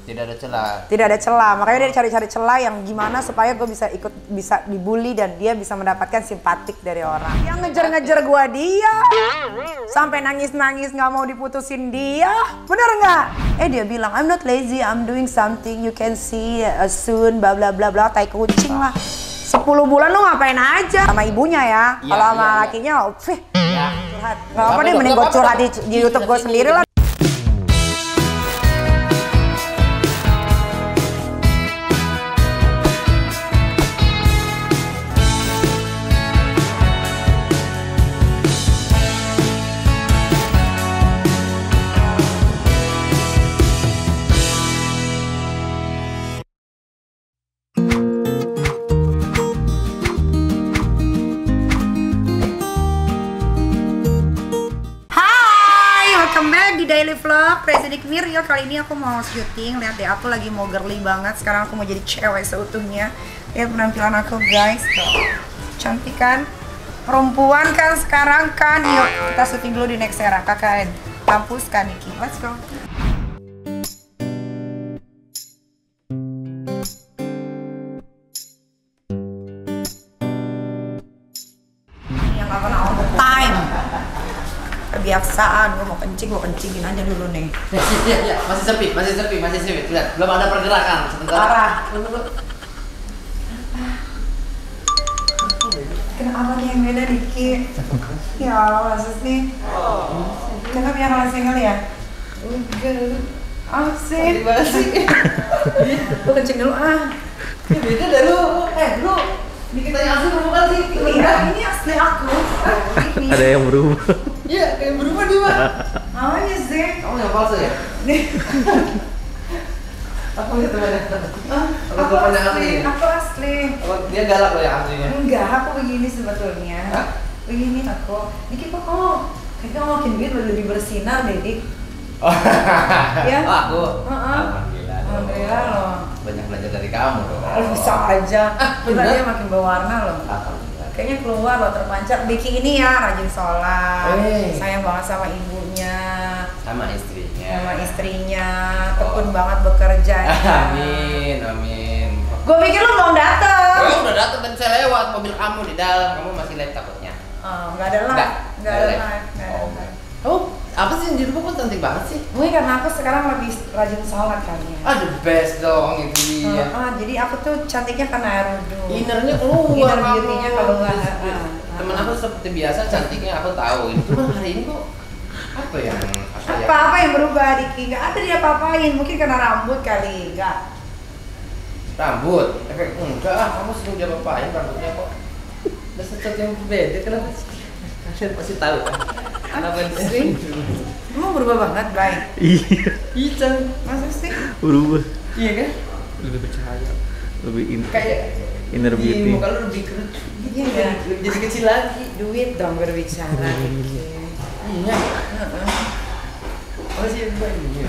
Tidak ada celah. Tidak ada celah, makanya dia cari-cari celah yang gimana supaya gue bisa dibully dan dia bisa mendapatkan simpatik dari orang. Yang ngejar-ngejar gue dia, sampai nangis-nangis nggak mau diputusin dia, bener nggak? Dia bilang I'm not lazy, I'm doing something, you can see soon, bla bla bla bla, tai kucing lah. 10 bulan lu ngapain aja sama ibunya ya? Kalau sama lakinya, curhat. Nggak apa deh, mending gue curhat di YouTube gue sendiri lah. Daily vlog Presiden Miryo. Kali ini aku mau syuting. Lihat deh, aku lagi mau girly banget. Sekarang aku mau jadi cewek seutuhnya. Lihat penampilan aku guys, tuh. Cantik kan? Perempuan kan sekarang kan. Yuk kita syuting dulu di Next Era. KKN kampus Kaniki. Let's go. Yang gak kena on time. Kebiasaan, gue mau kencingin aja dulu nih. Iya, masih sepi. Lihat, belum ada pergerakan. Sebentar. Parah. Kenapa nih yang beda dikit? Ya Allah, masa sih? Kenapa yang kalau single ya? Enggak. Ah sih? Gimana sih? Lu kencing dulu Ya beda deh lu. Lu dikit aja asli berubah sih. Ini asli aku. Ada yang berubah. Iya, kayak berubah dia mah. Namanya sih. Kamu yang palsu ya? Aku lihat temannya. Aku asli. Aku asli. Dia galak loh ya aslinya. Enggak, aku begini sebetulnya. Begini aku. Dikit kok kayaknya makin gitu lebih bersinar deh, Dik. Ya? Aku? Alhamdulillah. Alhamdulillah loh. Banyak belajar dari kamu dong. Bisa aja. Kita dia makin berwarna loh. Alhamdulillah. Kayaknya keluar loh, terpancar. Diki ini ya rajin sholat, sayang banget sama ibunya, sama istrinya. sama istrinya, tekun banget bekerja. Amin. Gue pikir lu belum dateng. Gue udah dateng dan saya lewat mobil kamu di dalam. Kamu masih live takutnya? Nggak ada live. Nggak ada live. Oh, apa sih yang di rumah kok cantik banget sih? Mungkin karena aku sekarang lebih rajin sholat kali ya. The best dong itu dia. Jadi aku tuh cantiknya karena air wudhu. Innernya keluar. Inner beauty-nya keluar. Temen aku seperti biasa cantiknya aku tahu. Cuma hari ini kok apa yang apa yang berubah Diki? Nggak ada dia apa-apain. Mungkin karena rambut kali. Nggak. Rambut? Enggak, kamu sering dia apa-apain rambutnya kok. Ada sesuatu yang berbeda, kenapa sih? Kalian pasti tahu kan? Kenapa sih? Kamu berubah banget, Bay. Iya. Masa sih? Berubah. Iya kan? Lebih bercahaya. Lebih kayak inner beauty. Muka lu lebih keren. Iya. Jadi kecil lagi. Duit dong berbicara. Iya. Oh sih ini.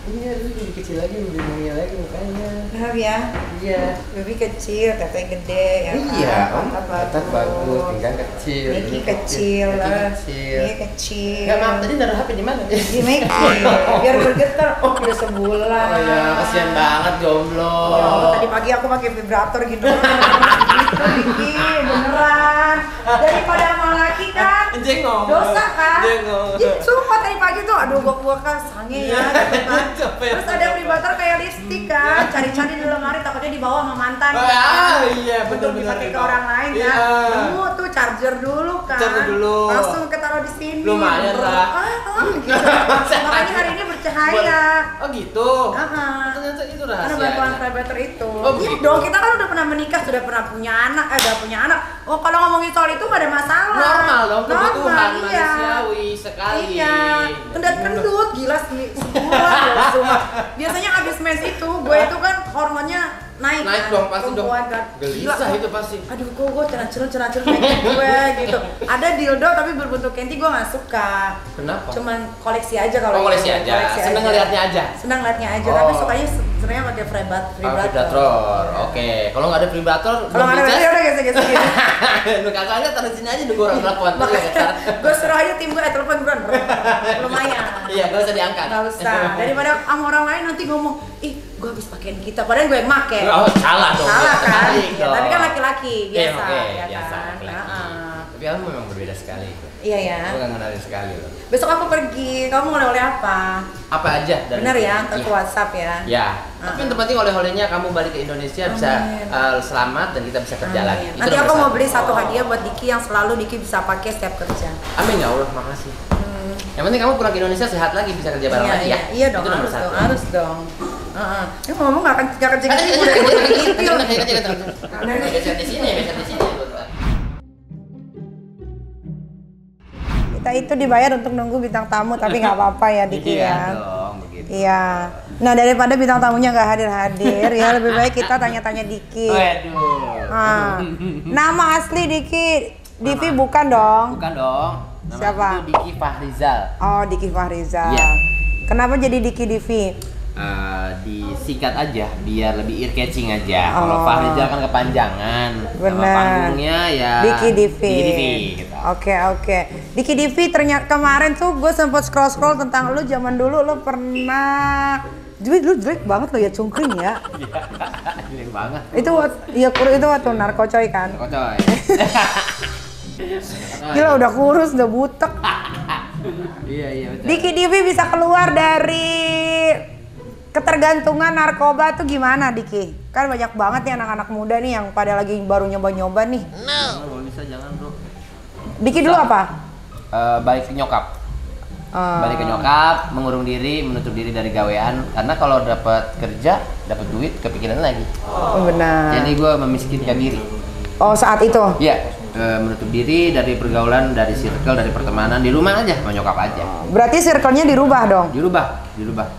Ini lebih kecil lagi, lebih mulia lagi mukanya. Kenapa ya? Iya. Lebih kecil, katanya gede ya. Iya. Otak bagus, tinggal kecil. Niki kecil lah. Kecil. Ini kecil. Enggak, Mam, tadi naruh HP di mana? Di Meki. Biar bergetar. Udah sebulan. Oh ya, kasihan banget jomblo. Tadi pagi aku pakai vibrator gitu. Gitu, beneran. Daripada sama laki kan. Jengong. Dosa kan? Jengong. Sumpah tadi pagi tuh, aduh gua kan sange ya. Gitu kan. Terus ada vibrator kayak lipstick kan, cari-cari di lemari takutnya dibawa sama mantan. Iya, betul dipakai ke orang lain ya. Nemu tuh charger dulu kan. Charger dulu. Langsung ketaruh di sini. Lumayan lah. Gitu. Makanya hari ini bercahaya. Oh gitu. Ternyata itu rahasia. Karena bantuan vibrator itu. Oh iya gitu. dong, kita kan udah pernah menikah, sudah pernah punya anak, udah punya anak. Oh kalau ngomongin soal itu gak ada masalah. Normal dong, kebutuhan iya. manusiawi sekali. Iya, kendut gila sih semua. Biasanya abis mens itu, gue itu kan hormonnya naik kan? Dong, pasti dong. Kan? Gelisah itu pasti. Aduh, kok gue cenacil kayak gue gitu. Ada dildo tapi berbentuk kenti, gue gak suka. Kenapa? Cuman koleksi aja kalau koleksi aja. Seneng ngeliatnya aja. Senang ngeliatnya aja, tapi sukanya Sebenarnya pakai vibrator. Vibrator. Oke. Kalau nggak ada vibrator, Kalau nggak ada vibrator udah gesek-gesek gitu. Lu kakaknya taruh sini aja nunggu orang telepon. Gue suruh aja tim gue telepon buruan. Lumayan. Iya, nggak usah diangkat. Nggak usah. Daripada sama orang lain nanti ngomong, ih gue habis pakein kita, padahal gue yang make. Oh, salah dong. Salah kan? Terbalik Ya, dong. tapi kan laki-laki biasa, Oke, ya biasa. kan? Laki-laki. Tapi kamu memang berbeda sekali itu. Iya ya. Aku nggak ngenalin sekali loh. Besok aku pergi, kamu oleh-oleh apa? Apa aja? Bener ya, ntar ke WhatsApp ya. Ya. Tapi yang terpenting oleh-olehnya kamu balik ke Indonesia bisa selamat dan kita bisa kerja lagi. Itu Nanti nomor aku mau satu. beli satu hadiah buat Diki yang selalu Diki bisa pakai setiap kerja. Amin ya Allah, makasih. Yang penting kamu pulang ke Indonesia sehat lagi, bisa kerja bareng lagi ya. Iya dong, Itu nomor harus satu. dong, harus dong. Ini ngomong nggak akan kerja Ada gitu, udah gitu. Geser di sini, geser di sini. Kita itu dibayar untuk nunggu bintang tamu, tapi nggak apa-apa ya Diki Iya ya. dong, begitu. Iya. Nah daripada bintang tamunya nggak hadir-hadir, ya lebih baik kita tanya-tanya Diki. Waduh. Nama asli Diki, Divi bukan dong? Bukan dong. Nama Siapa? aku Diki Fahrizal. Oh Diki Fahrizal. Iya. Kenapa jadi Diki Divi? Disingkat aja biar lebih ear catching aja. Kalau Oh. Fahrizal kan kepanjangan. Nama Benar. panggungnya ya Diki Divi. Diki Divi gitu. Oke. Diki Divi ternyata kemarin tuh gue sempet scroll tentang lu zaman dulu lu pernah lu jelek banget lo ya cungkring ya. Jelek banget. Itu itu waktu narkocoy kan. Kocoy. Gila udah kurus, udah butek. Iya betul. Diki Divi bisa keluar dari ketergantungan narkoba tuh gimana Diki? Kan banyak banget nih anak-anak muda nih yang pada lagi baru nyoba-nyoba nih. Kalau bisa jangan bro. Diki dulu apa? Balik ke nyokap. Balik ke nyokap, mengurung diri, menutup diri dari gawean. Karena kalau dapat kerja, dapat duit, kepikiran lagi. Oh, benar. Jadi gue memiskinkan diri. Oh saat itu? Iya, menutup diri dari pergaulan, dari circle, dari pertemanan, di rumah aja, sama nyokap aja. Berarti circle-nya dirubah dong? Dirubah.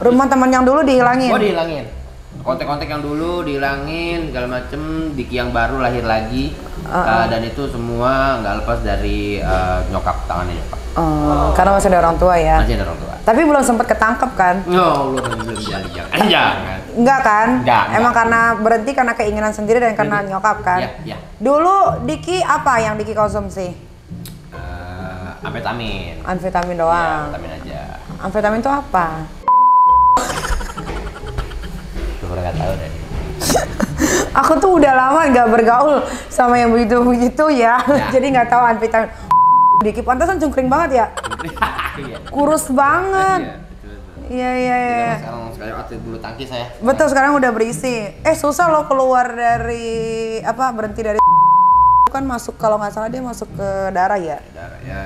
Rumah teman yang dulu dihilangin? Oh dihilangin. Kontak-kontak yang dulu dihilangin, segala macem. Diki yang baru lahir lagi. Dan itu semua nggak lepas dari nyokap, tangannya nyokap. Karena masih ada orang tua ya? Masih ada orang tua. Tapi belum sempat ketangkep kan? No, belum jangan. Enggak kan? Enggak. Emang karena berhenti karena keinginan sendiri dan karena nyokap kan? Iya. Dulu Diki apa yang Diki konsumsi? Amfetamin. Amfetamin Iya, doang? amfetamin aja. Amfetamin itu apa? Gue udah nggak tahu deh. Aku tuh udah lama nggak bergaul sama yang begitu-begitu ya. Jadi nggak tahu amfetamin. Diki pantasan cungkring banget ya? Iya. Kurus banget. Iya, betul. Iya. Sekarang atlet bulu tangkis saya. Betul, sekarang udah berisi. Susah loh keluar dari berhenti dari kan masuk, kalau nggak salah dia masuk ke darah ya. Darah ya,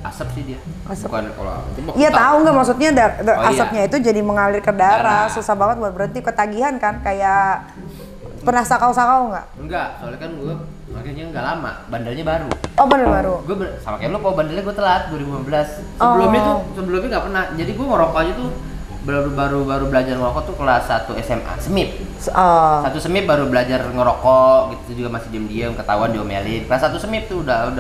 asap sih dia. Asap. Bukan kalau Iya tahu nggak maksudnya Oh, asapnya iya. itu jadi mengalir ke darah. Darah. Susah banget buat berhenti, ketagihan kan, kayak pernah sakau-sakau nggak? Enggak, soalnya kan gue makanya nggak lama, bandelnya baru. Oh bener baru. Gue sama kayak lo, bandelnya gue telat 2015. Sebelumnya nggak pernah. Jadi gue ngerokok aja tuh baru belajar ngerokok tuh kelas 1 SMA, semip. Satu semip baru belajar ngerokok gitu, juga masih diam-diam, ketahuan diomelin. Kelas 1 semip tuh udah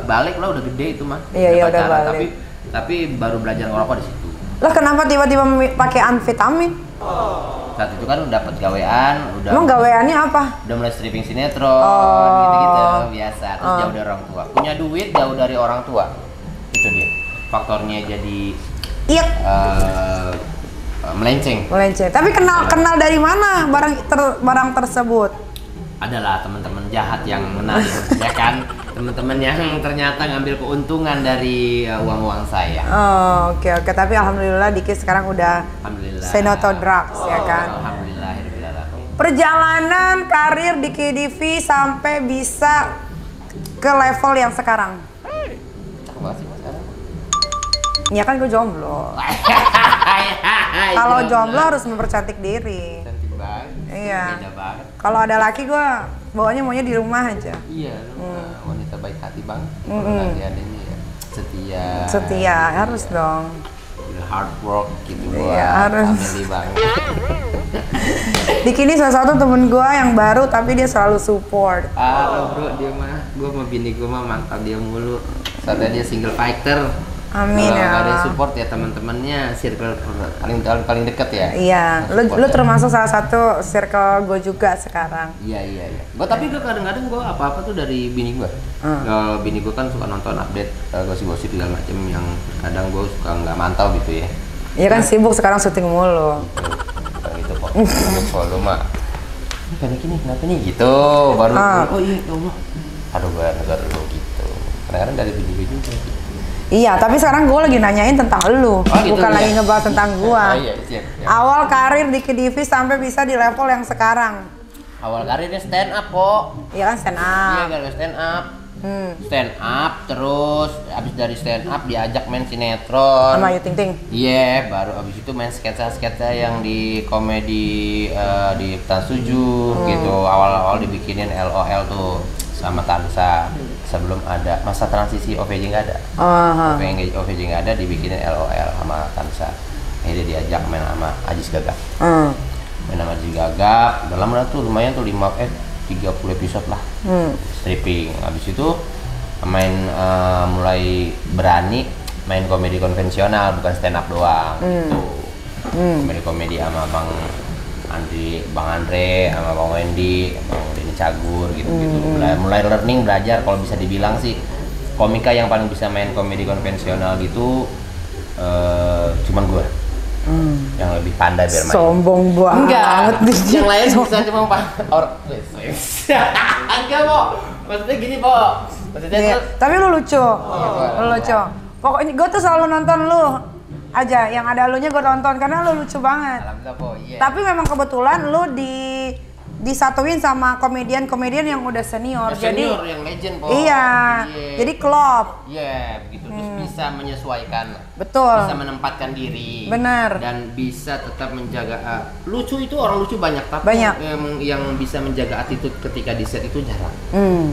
balik lah, udah gede itu mah. Iya, udah pacaran. balik. Tapi baru belajar ngerokok di situ. Lah kenapa tiba-tiba pakai amfetamin? Saat itu kan dapat gawean, udah Emang gaweannya apa? udah mulai stripping sinetron, gitu-gitu biasa. Terus jauh dari orang tua, punya duit jauh dari orang tua, itu dia faktornya jadi Iya. melenceng. Tapi kenal dari mana barang tersebut? Adalah teman-teman jahat yang menarik, ya kan? Teman-teman yang ternyata ngambil keuntungan dari uang-uang saya. Oke. Tapi alhamdulillah Diki sekarang udah Alhamdulillah. say no to drugs ya kan. Alhamdulillah. Perjalanan karir Diki Divi sampai bisa ke level yang sekarang. Cakep banget sih Mas sekarang. Ya kan gue jomblo. Kalau jomblo harus mempercantik diri. Cantik banget. Iya. Beda banget. Kalau ada laki gue bawanya maunya di rumah aja. Iya, wanita baik hati banget. Lagi adanya ya Setia harus dong. Hard work gitu gua. Iya, harus. Family banget. Diki ini salah satu temen gue yang baru tapi dia selalu support. Bro, dia mah, gua sama bini gua mah mantap dia mulu. Soalnya dia single fighter. Amin ya. Kalau ada support ya teman-temannya, circle paling dekat ya. Iya, lu termasuk salah satu circle gue juga sekarang. Iya. Tapi gue kadang-kadang gue apa-apa tuh dari bini gue. Kalau bini gue kan suka nonton update gosip-gosip segala macem yang kadang gue suka nggak mantau gitu ya. Iya kan sibuk sekarang syuting mulu. Gitu kok. Kalau mah kayak gini kenapa nih gitu baru oh iya ya Allah. Aduh gue negara lu gitu. Kadang-kadang dari bini gue juga. Iya, tapi sekarang gue lagi nanyain tentang lu, gitu, bukan lagi ngebahas tentang gua. Iya, siap. Awal karir di Kedivis sampai bisa di level yang sekarang. Awal karirnya stand up kok. Iya kan stand up. Iya kan stand up. Stand up terus abis dari stand up diajak main sinetron. Sama Ayu Ting Ting. Iya, baru abis itu main sketsa-sketsa yang di komedi di Trans 7 gitu. Awal-awal dibikinin LOL tuh sama Tansa. Sebelum ada masa transisi OVJ nggak ada. OVJ nggak ada dibikinin LOL sama Tansa. Ini dia diajak main sama Ajis Gagap. Main sama Ajis Gagap. Dalam tuh lumayan tuh 30 episode lah. Stripping. Habis itu mulai berani main komedi konvensional bukan stand up doang gitu. Komedi sama Bang Andre, sama Bang Wendy, Bang Denny Cagur gitu-gitu. Mulai learning, belajar. Kalau bisa dibilang sih komika yang paling bisa main komedi konvensional gitu cuman gue. Yang lebih pandai bermain. Sombong banget. Enggak. Yang lain bisa cuma enggak, Po. Maksudnya gini, Po. Maksudnya tuh, tapi lu lucu. Lu lucu. Pokoknya gue tuh selalu nonton lu aja, yang ada elunya gue tonton karena lu lucu banget. Alhamdulillah, Po. Iya. Tapi memang kebetulan lu disatuin sama komedian yang udah senior. Senior yang legend, Po. Iya. Jadi klop. Iya, begitu. Terus bisa menyesuaikan. Betul. Bisa menempatkan diri. Benar. Dan bisa tetap menjaga lucu itu orang lucu banyak, tapi banyak. Yang bisa menjaga attitude ketika di set itu jarang.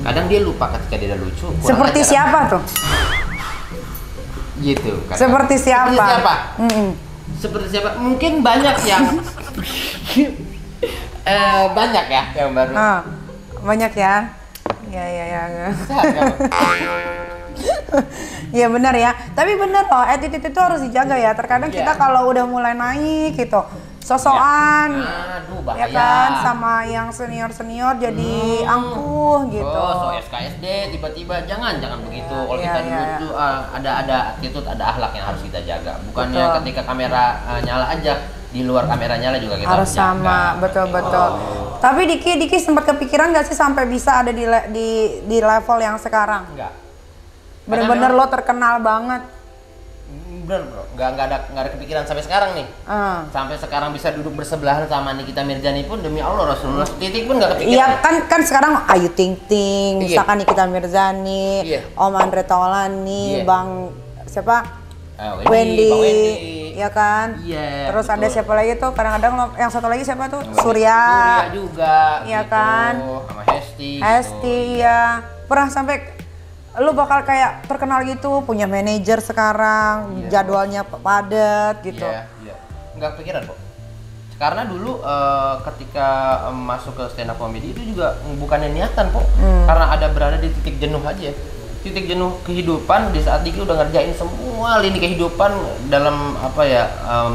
Kadang dia lupa ketika dia lucu. Seperti siapa tuh? Gitu. Seperti siapa? Seperti siapa? Mungkin banyak yang banyak ya yang baru. Banyak ya. Iya. Iya benar ya. Tapi benar loh, attitude itu harus dijaga ya. Terkadang kita kalau udah mulai naik gitu, sosokan, ya kan, sama yang senior jadi angkuh gitu. So SKSD tiba-tiba jangan begitu. Kalau kita dulu tuh ada attitude, ada akhlak yang harus kita jaga. Bukannya ketika kamera nyala aja, di luar kamera nyala juga kita harus sama. Betul. Tapi Diki sempat kepikiran nggak sih sampai bisa ada di level yang sekarang? Enggak. Bener-bener lo terkenal banget. Bener bro, nggak ada kepikiran sampai sekarang nih. Sampai sekarang bisa duduk bersebelahan sama Nikita Mirzani pun demi Allah Rasulullah titik pun nggak kepikiran. Iya kan sekarang Ayu Ting Ting, misalkan Nikita Mirzani, Om Andre Taulani, Bang siapa? Wendy, ya kan? Iya. Terus betul. Ada siapa lagi tuh? Kadang-kadang yang satu lagi siapa tuh? Surya juga. Iya gitu. kan? Sama Hesti. Gitu. Ya. Pernah sampai lu bakal kayak terkenal gitu, punya manajer sekarang, jadwalnya padat gitu. Iya. Nggak kepikiran kok. Karena dulu ketika masuk ke stand up comedy itu juga bukannya niatan kok. Karena berada di titik jenuh aja. Titik jenuh kehidupan di saat Diki udah ngerjain semua lini kehidupan dalam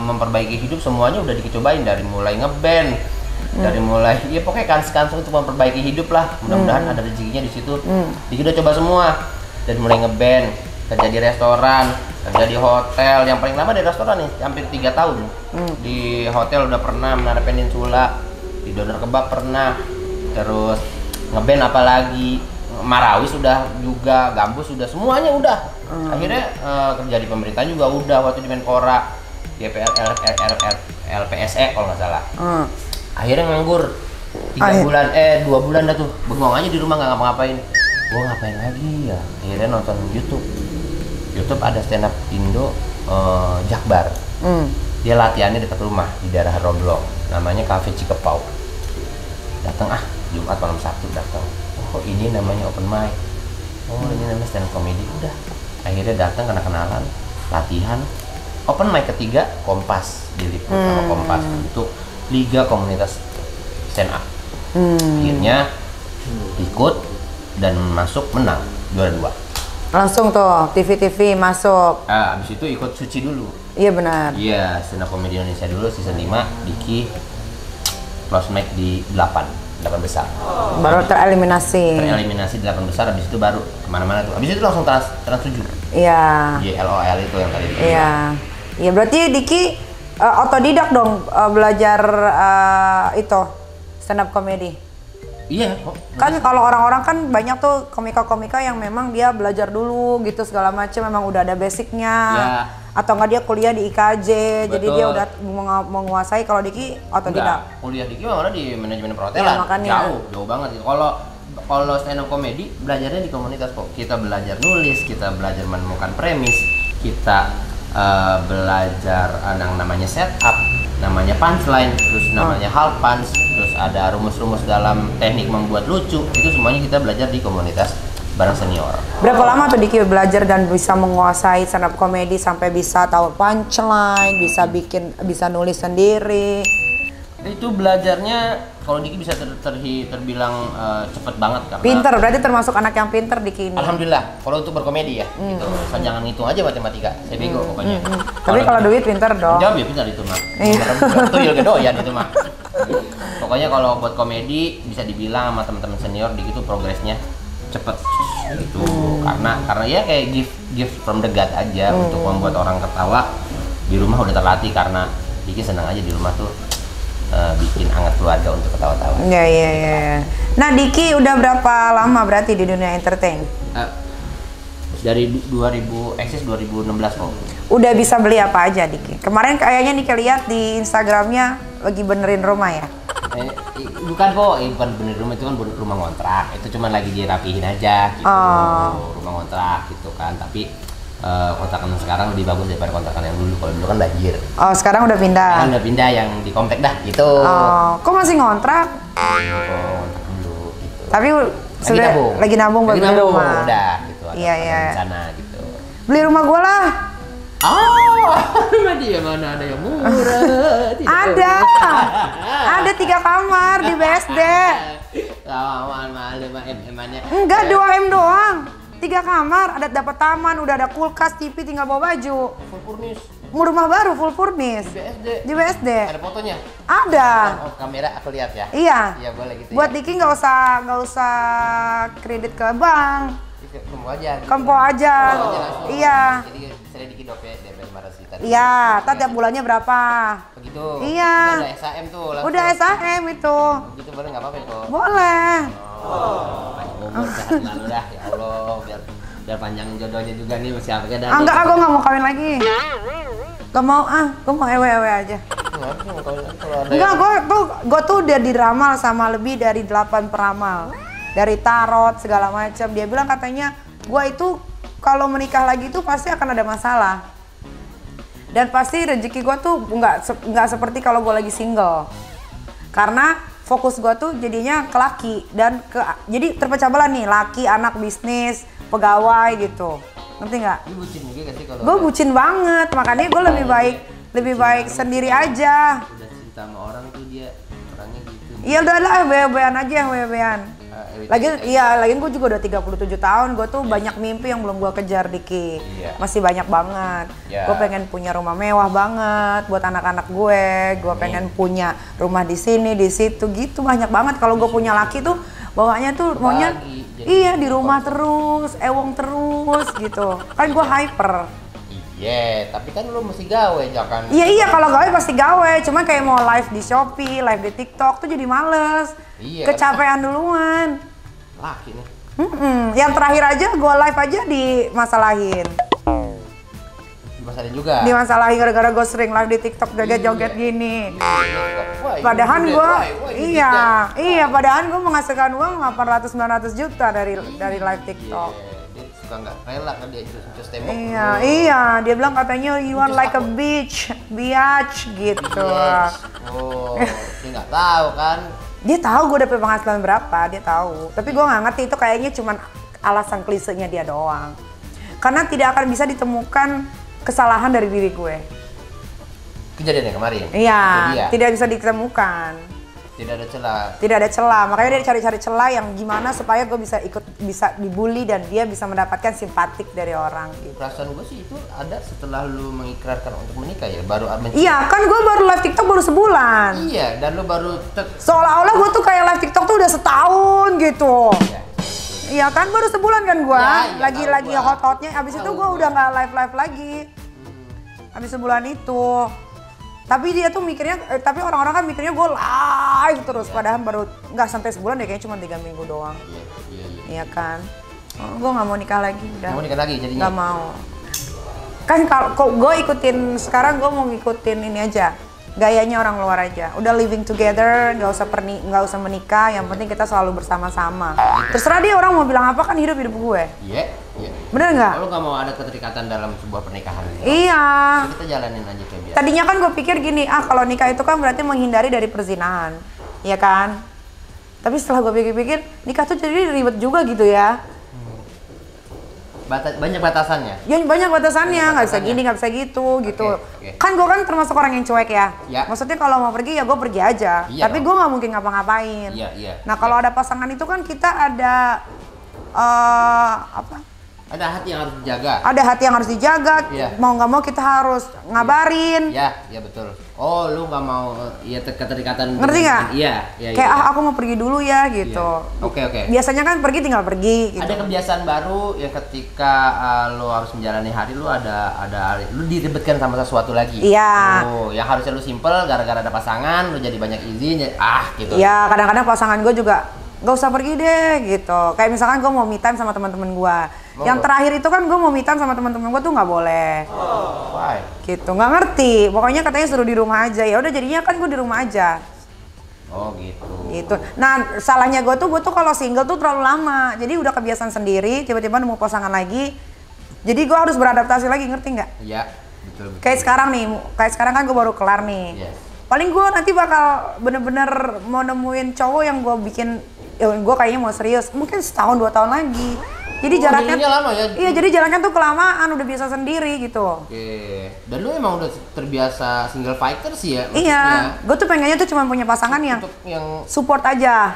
memperbaiki hidup, semuanya udah Diki cobain dari mulai ngeband, dari mulai pokoknya kans untuk memperbaiki hidup lah. Mudah-mudahan ada rezekinya di situ. Diki udah coba semua, dari mulai ngeband, kerja di restoran, kerja di hotel. Yang paling lama di restoran nih hampir 3 tahun. Di hotel udah pernah, Menara Peninsula, di Doner Kebab pernah, terus ngeband apalagi, Marawi sudah juga, Gambus sudah, semuanya udah. Akhirnya kerja di pemerintah juga udah, waktu di Menpora, di LPSE kalau nggak salah. Akhirnya nganggur 2 bulan dah tuh, bengong aja di rumah nggak ngapa-ngapain. Gua ngapain lagi ya? Akhirnya nonton YouTube ada stand up Indo, Jakbar. Dia latihannya dekat rumah di daerah Romblong, namanya Cafe Cikepau. Datang Jumat malam Sabtu datang. Oh ini namanya open mic. Oh ini namanya stand up comedy. Udah. Akhirnya datang kenalan, latihan. Open mic ketiga Kompas, diliput sama Kompas untuk Liga Komunitas Stand Up. Akhirnya ikut dan masuk, menang juara 2. Langsung tuh TV masuk. Abis itu ikut Suci dulu. Iya benar. Iya, stand up comedy Indonesia dulu season 5, Diki close mic di 8 besar. Baru tereliminasi 8 besar, habis itu baru kemana-mana tuh. Habis itu langsung trans 7. Iya. JLOL itu yang tadi. Iya. Iya berarti Diki otodidak dong belajar itu stand up comedy. Iya. Kan kalau orang-orang kan banyak tuh komika-komika yang memang dia belajar dulu gitu segala macam, memang udah ada basicnya. Ya. Atau enggak dia kuliah di IKJ, Betul. jadi dia udah menguasai. Kalau Diki otodidak. Enggak, kuliah Diki malah di manajemen perhotelan. Ya, makanya. Jauh banget gitu. Kalau stand up comedy belajarnya di komunitas kok. Kita belajar nulis, kita belajar menemukan premis, kita belajar yang namanya setup, namanya punchline, terus namanya half punch, terus ada rumus-rumus dalam teknik membuat lucu. Itu semuanya kita belajar di komunitas bareng senior. Berapa lama tuh Diki belajar dan bisa menguasai stand up comedy sampai bisa tahu punchline, bisa nulis sendiri? Itu belajarnya kalau Diki bisa terbilang cepet banget karena Pinter, berarti termasuk anak yang pinter Diki ini. Alhamdulillah, kalau untuk berkomedi ya, gitu. So, jangan ngitung aja matematika, saya bego pokoknya. Tapi kalau duit pinter dong. Jawab ya pintar itu mah. Tuyul gedoyan itu mah. Pokoknya kalau buat komedi bisa dibilang sama teman-teman senior Diki tuh progresnya cepet gitu. Karena ya kayak gift from the God aja untuk membuat orang ketawa. Di rumah udah terlatih karena Diki senang aja di rumah tuh bikin hangat keluarga untuk ketawa-tawa. Iya. Nah Diki udah berapa lama berarti di dunia entertain? Dari 2016 kok. Udah bisa beli apa aja Diki? Kemarin kayaknya Diki lihat di Instagramnya lagi benerin rumah ya? Bukan kok, bukan benerin rumah, itu kan rumah ngontrak. Itu cuma lagi dirapihin aja gitu. Rumah ngontrak gitu kan, tapi kontrakan sekarang lebih bagus daripada kontrakan yang dulu. Kalau dulu kan banjir. Oh, sekarang udah pindah. Sekarang udah pindah yang di komplek dah gitu. Oh, kok masih ngontrak? Kontrak dulu gitu. Tapi sudah lagi nabung buat beli rumah. Udah gitu. Iya. Rencana gitu. Beli rumah gua lah. Rumah dia mana ada yang murah? Ada 3 kamar di BSD. Malu mah emannya. Enggak, 2 M doang. 3 kamar, ada dapat taman, udah ada kulkas, TV, tinggal bawa baju. Full furnish. Rumah baru full furnish. Di BSD. Ada fotonya? Ada. Kamera aku lihat ya. Iya. Iya boleh gitu. Buat Diki nggak usah kredit ke bank. Kempo aja. Iya. Jadi saya Diki DP 500 juta. Iya, tiap bulannya berapa? Begitu. Iya. Udah SAM tuh. Langsung. Udah SAM itu. Begitu boleh nggak apa-apa kok. Boleh. Panjang umur sehat selalu dah ya Allah, biar panjang jodohnya juga nih masih apa kan. Enggak, aku nggak mau kawin lagi. Gak mau gue mau ewe aja. Enggak, gue tuh udah diramal sama lebih dari 8 peramal. Dari tarot segala macam. Dia bilang katanya gue itu kalau menikah lagi tuh pasti akan ada masalah. Dan pasti rezeki gue tuh nggak seperti kalau gue lagi single. Karena fokus gue tuh jadinya ke laki dan jadi terpecah belah nih, laki, anak, bisnis, pegawai gitu. Ngerti nggak? Lu bucin juga gak sih kalau? Gue bucin banget, makanya gue lebih baik sendiri aja. Udah cinta sama orang tuh dia orangnya gitu. Iya udahlah, wean aja, wean. Lagian gue juga udah 37 tahun, gue tuh banyak mimpi yang belum gue kejar Diki. Masih banyak banget. Gue pengen punya rumah mewah banget buat anak-anak gue pengen punya rumah di sini, di situ gitu, banyak banget. Kalau gue punya laki tuh bawaannya tuh maunya iya di rumah terus, ewong terus gitu. Kan gue hyper. Iya, tapi kan lu mesti gawe jangan. Iya kalau gawe pasti gawe, cuma kayak mau live di Shopee, live di TikTok tuh jadi males. Iya. Kecapean duluan. Laki nih. Yang terakhir aja gue live aja dimasalahin. Dimasalahin juga. Dimasalahin gara-gara gue sering live di TikTok joget-joget gini. Padahal gue padahal gue menghasilkan uang 800-900 juta dari live Tiktok. Dia suka nggak rela kan dia just tembok. Iya, dia bilang katanya you want like a biatch gitu. Oh, dia nggak tahu kan. Dia tahu gue dapet penghasilan berapa, dia tahu. Tapi gue nggak ngerti itu kayaknya cuma alasan klisenya dia doang. Karena tidak akan bisa ditemukan kesalahan dari diri gue. Kejadian yang kemarin? Iya, tidak bisa ditemukan. Tidak ada celah. Tidak ada celah, makanya dia cari-cari celah yang gimana supaya gue bisa dibully dan dia bisa mendapatkan simpatik dari orang gitu. Perasaan gue sih itu ada setelah lu mengikrarkan untuk menikah ya, baru Iya, kan gue baru live TikTok baru sebulan. Iya, dan lu baru seolah-olah gue tuh kayak live TikTok tuh udah setahun gitu. Iya kan, baru sebulan kan gue, lagi hot-hotnya. Abis itu gue udah nggak live lagi. Abis sebulan itu. Tapi dia tuh mikirnya, tapi orang-orang kan mikirnya gue live terus. Padahal baru nggak sampai sebulan deh, kayaknya cuma 3 minggu doang. Iya kan. Gue nggak mau nikah lagi udah. Mau nikah lagi jadinya? Nggak mau. Kan kalau gue ikutin sekarang, gue mau ngikutin ini aja. Gayanya orang luar aja. Udah living together, nggak usah menikah. Yang penting kita selalu bersama-sama. Terserah dia orang mau bilang apa, kan hidup gue. Iya. Bener nggak? Lu nggak mau ada keterikatan dalam sebuah pernikahan? Iya. Jadi kita jalanin aja kayak biasa. Tadinya kan gue pikir gini, kalau nikah itu kan berarti menghindari dari perzinahan, ya kan? Tapi setelah gue pikir-pikir, nikah tuh jadi ribet juga gitu ya. Banyak batasannya? Ya banyak batasannya, nggak bisa gini, nggak bisa gitu. Okay. Kan gue kan termasuk orang yang cuek ya. Ya. Maksudnya kalau mau pergi ya gue pergi aja. Iya Tapi gue nggak mungkin ngapa-ngapain. Iya. Nah kalau ada pasangan itu kan kita ada Ada hati yang harus dijaga. Ada hati yang harus dijaga. Iya. Mau nggak mau kita harus ngabarin. Iya betul. Oh, lu nggak mau keterikatan. Ngerti nggak? Iya. Kayak aku mau pergi dulu ya gitu. Iya. Oke. Biasanya kan pergi tinggal pergi. Gitu. Ada kebiasaan baru yang ketika lu harus menjalani hari lu lu diribetkan sama sesuatu lagi. Iya. Oh, yang harusnya lu simple gara-gara ada pasangan, lu jadi banyak izin, gitu. Iya, kadang-kadang pasangan gue juga nggak usah pergi deh gitu. Kayak misalkan gue mau me time sama teman-teman gue. Yang terakhir itu kan gue mau me time sama teman-teman gue tuh nggak boleh. Why? Gitu, nggak ngerti. Pokoknya katanya suruh di rumah aja. Ya udah jadinya kan gue di rumah aja. Oh gitu. Gitu. Nah salahnya gue tuh kalau single tuh terlalu lama. Jadi udah kebiasaan sendiri. Tiba-tiba nemu pasangan lagi. Jadi gue harus beradaptasi lagi, ngerti nggak? Iya. Betul. Kayak sekarang kan gue baru kelar nih. Yes. Paling gue nanti bakal bener-bener mau nemuin cowok yang gue bikin, gue kayaknya mau serius. Mungkin setahun 2 tahun lagi. Jadi jaraknya lama ya? Iya, jadi jaraknya tuh kelamaan, udah biasa sendiri gitu. Oke. Dan lu emang udah terbiasa single fighter sih ya? Iya, gue tuh pengennya tuh cuma punya pasangan yang support aja.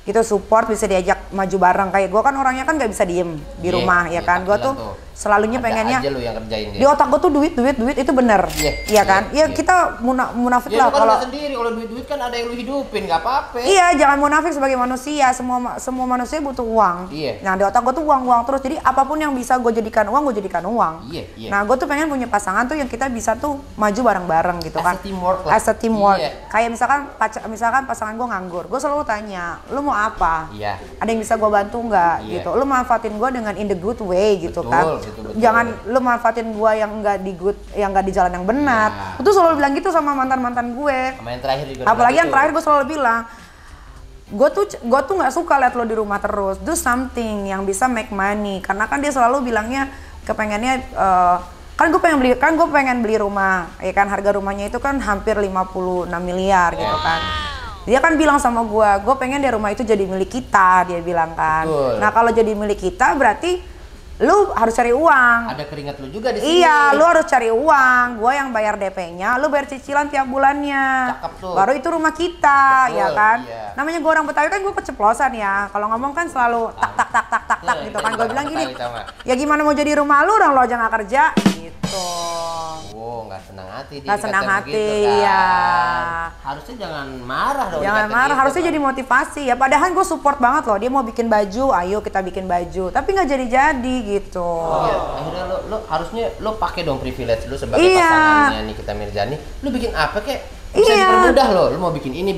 Gitu, support, bisa diajak maju bareng. Kayak gue kan orangnya kan nggak bisa diem di rumah, ya kan? Gue tuh selalunya pengennya aja lu yang kerjain dia. Di otak gue tuh duit itu bener. Iya kan? Iya, kita munafik lah kalau sendiri, kalau duit kan ada yang lu hidupin, nggak apa-apa. Iya, jangan munafik sebagai manusia. Semua manusia butuh uang. Iya. Nah, di otak gue tuh uang terus. Jadi apapun yang bisa gue jadikan uang, gue jadikan uang. Iya. Nah, gue tuh pengen punya pasangan tuh yang kita bisa tuh maju bareng-bareng gitu kan. As a teamwork. Iya. Kayak misalkan pasangan gue nganggur, gue selalu tanya, lu mau apa? Iya. Ada yang bisa gue bantu nggak? Iya. Gitu. Lu manfaatin gue dengan in the good way gitu kan. Betul. Jangan lu manfaatin gue yang nggak di jalan yang benar. Ya. Gue tuh selalu bilang gitu sama mantan gue. Sama yang terakhir juga. Apalagi yang terakhir gue selalu bilang, gue tuh nggak suka liat lo di rumah terus. Do something yang bisa make money. Karena kan dia selalu bilangnya kepengennya kan gue pengen beli rumah, ya kan, harga rumahnya itu kan hampir 56 miliar gitu kan. Dia kan bilang sama gue pengen deh rumah itu jadi milik kita, dia bilang kan. Betul. Nah kalau jadi milik kita berarti lu harus cari uang. Ada keringat lu juga di sini. Iya, lu harus cari uang. Gua yang bayar DP-nya, lu bayar cicilan tiap bulannya. Cakep tuh. Baru itu rumah kita, Betul, ya kan? iya. Namanya gua orang Betawi kan gua keceplosan ya. Kalau ngomong kan selalu tak gitu kan. Gua bilang gini, ya gimana mau jadi rumah lu, orang lo aja nggak kerja gitu. Oh, nggak senang hati dia. Nggak senang hati, begitu, kan? ya. Harusnya jangan marah dong. Jangan marah, gitu, harusnya jadi motivasi ya. Padahal gue support banget loh. Dia mau bikin baju, ayo kita bikin baju. Tapi nggak jadi-jadi gitu. Iya, akhirnya lo harusnya lo pakai dong privilege lu sebagai pasangannya Nikita Mirzani. Lu bikin apa kek? Bisa dipermudah lo. Lu mau bikin ini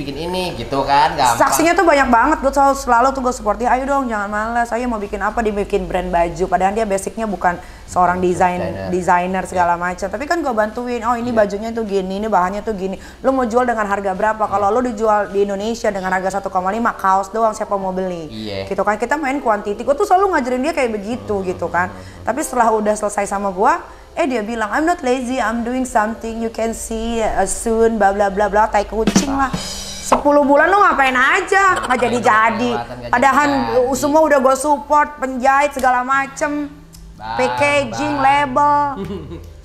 gitu kan, gampang. Saksinya tuh banyak banget. Gue selalu tuh gue support dia. Ayo dong, jangan malas. Ayo mau bikin apa? Dia bikin brand baju. Padahal dia basicnya bukan seorang desainer segala macam. Tapi kan gue bantuin. Oh ini bajunya tuh gini, ini bahannya tuh gini. Lu mau jual dengan harga berapa? Kalau lu dijual di Indonesia dengan harga 1,5, kaos doang siapa mau beli? Gitu kan. Kita main quantity. Gue tuh selalu ngajarin dia kayak begitu gitu kan. Tapi setelah udah selesai sama gue, dia bilang, I'm not lazy, I'm doing something, you can see soon, bla bla bla bla, tai kucing lah. 10 bulan lu ngapain aja, nggak jadi-jadi. Padahal semua udah gue support, penjahit segala macem, packaging, label.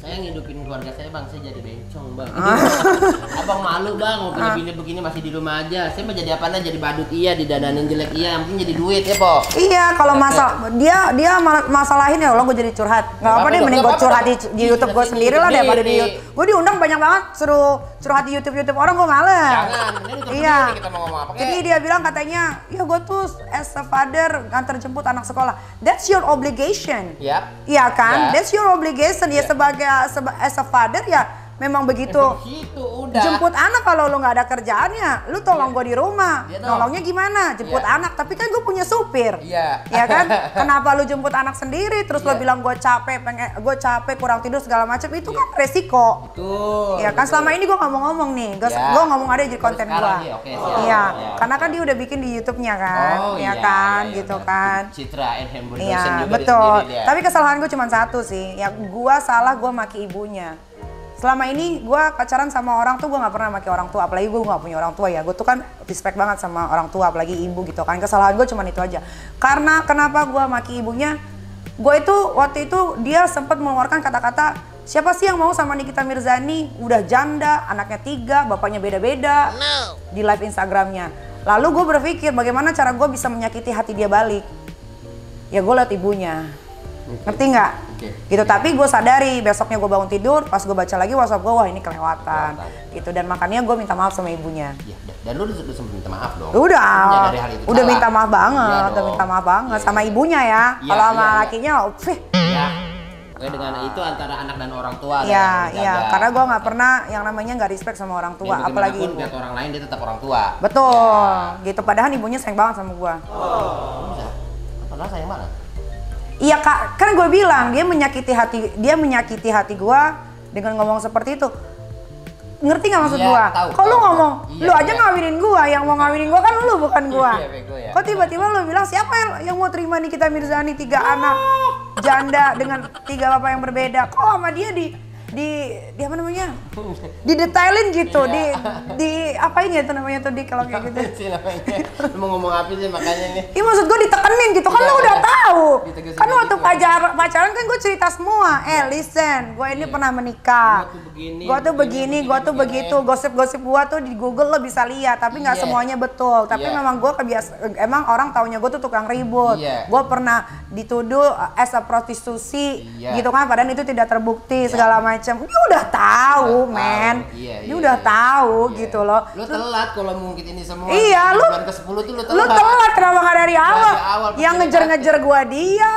Saya ngidupin keluarga saya bang, saya jadi bencong bang. Abang malu bang, mau punya bini begini masih di rumah aja. Saya mau jadi apaan? Jadi badut iya, didananin jelek iya, yang penting jadi duit ya po. Iya, kalau dia masalahin ya Allah gue jadi curhat. Nggak apa deh, mending gue curhat di YouTube gue sendiri lah daripada di YouTube. Gue diundang banyak banget suruh curhat di YouTube orang, gue males. Jangan, ini iya. Kita mau ngomong apa. Jadi dia bilang katanya, ya gue tuh as a father antar jemput anak sekolah. That's your obligation. Iya kan? That's your obligation ya sebagai as a father ya. Memang begitu. Udah. Jemput anak kalau lu nggak ada kerjaannya, lu tolong gue di rumah. Nolongnya gimana? Jemput anak, tapi kan gue punya supir. Iya. Ya kan? Kenapa lu jemput anak sendiri? Terus lo bilang gue capek, kurang tidur segala macam, itu kan resiko. Betul. Ya kan? Selama ini gue nggak mau ngomong nih, gue ngomong ada jadi konten gue. Iya. Karena kan dia udah bikin di YouTube-nya kan, ya kan, gitu kan. Citra and Hambur Iya, betul. Tapi kesalahan gue cuma satu sih, ya gue salah, gue maki ibunya. Selama ini gue pacaran sama orang tuh gue nggak pernah maki orang tua, apalagi gue nggak punya orang tua ya. Gue tuh kan respect banget sama orang tua, apalagi ibu gitu kan. Kesalahan gue cuma itu aja. Karena kenapa gue maki ibunya? Gue itu waktu itu dia sempat mengeluarkan kata-kata, siapa sih yang mau sama Nikita Mirzani? Udah janda, anaknya 3, bapaknya beda-beda. Di live Instagramnya. Lalu gue berpikir bagaimana cara gue bisa menyakiti hati dia balik. Ya gue liat ibunya. Ngerti nggak? Gitu. Tapi gue sadari besoknya gue bangun tidur, pas gue baca lagi WhatsApp gue, wah ini kelewatan. Gitu. Dan makanya gue minta maaf sama ibunya. Ya, dan lu udah sempat minta maaf dong? Udah minta maaf banget, udah minta maaf banget sama ibunya ya. Kalau sama lakinya, dengan itu antara anak dan orang tua. Iya, karena gue nggak pernah yang namanya nggak respect sama orang tua, apalagi ibu. Lihat orang lain dia tetap orang tua. Betul, gitu. Padahal ibunya sayang banget sama gue. Padahal sayang banget. Iya kak, kan gue bilang dia menyakiti hati gue dengan ngomong seperti itu. Ngerti nggak maksud gue? Kok lu ngomong, lu aja ngawinin gue, yang mau ngawinin gue kan lu bukan gue. Kok tiba-tiba lu bilang siapa yang mau terima Nikita Mirzani 3 anak janda dengan 3 bapak yang berbeda? Kok sama dia di apa namanya? Didetailin gitu, di apain ya itu namanya tuh kalau kayak gitu. Lu mau ngomong apa sih makanya nih? Iya maksud gue ditekenin gitu, kan lu udah tahu. Kan waktu pacaran kan gue cerita semua. Listen, gue ini pernah menikah. Gue tuh begini, gue tuh begitu. Gosip-gosip gue tuh di Google lo bisa lihat, tapi nggak semuanya betul. Tapi memang gue emang orang taunya gue tuh tukang ribut. Gue pernah dituduh as a prostitusi, gitu kan. Padahal itu tidak terbukti segala macam. Dia udah tahu, men. Dia udah tahu gitu loh. Lu telat kalau mungkin ini semua. Iya, lu bulan ke-10 tuh lu telat. Lu telat kenapa nggak dari awal? Yang ngejar-ngejar gua dia.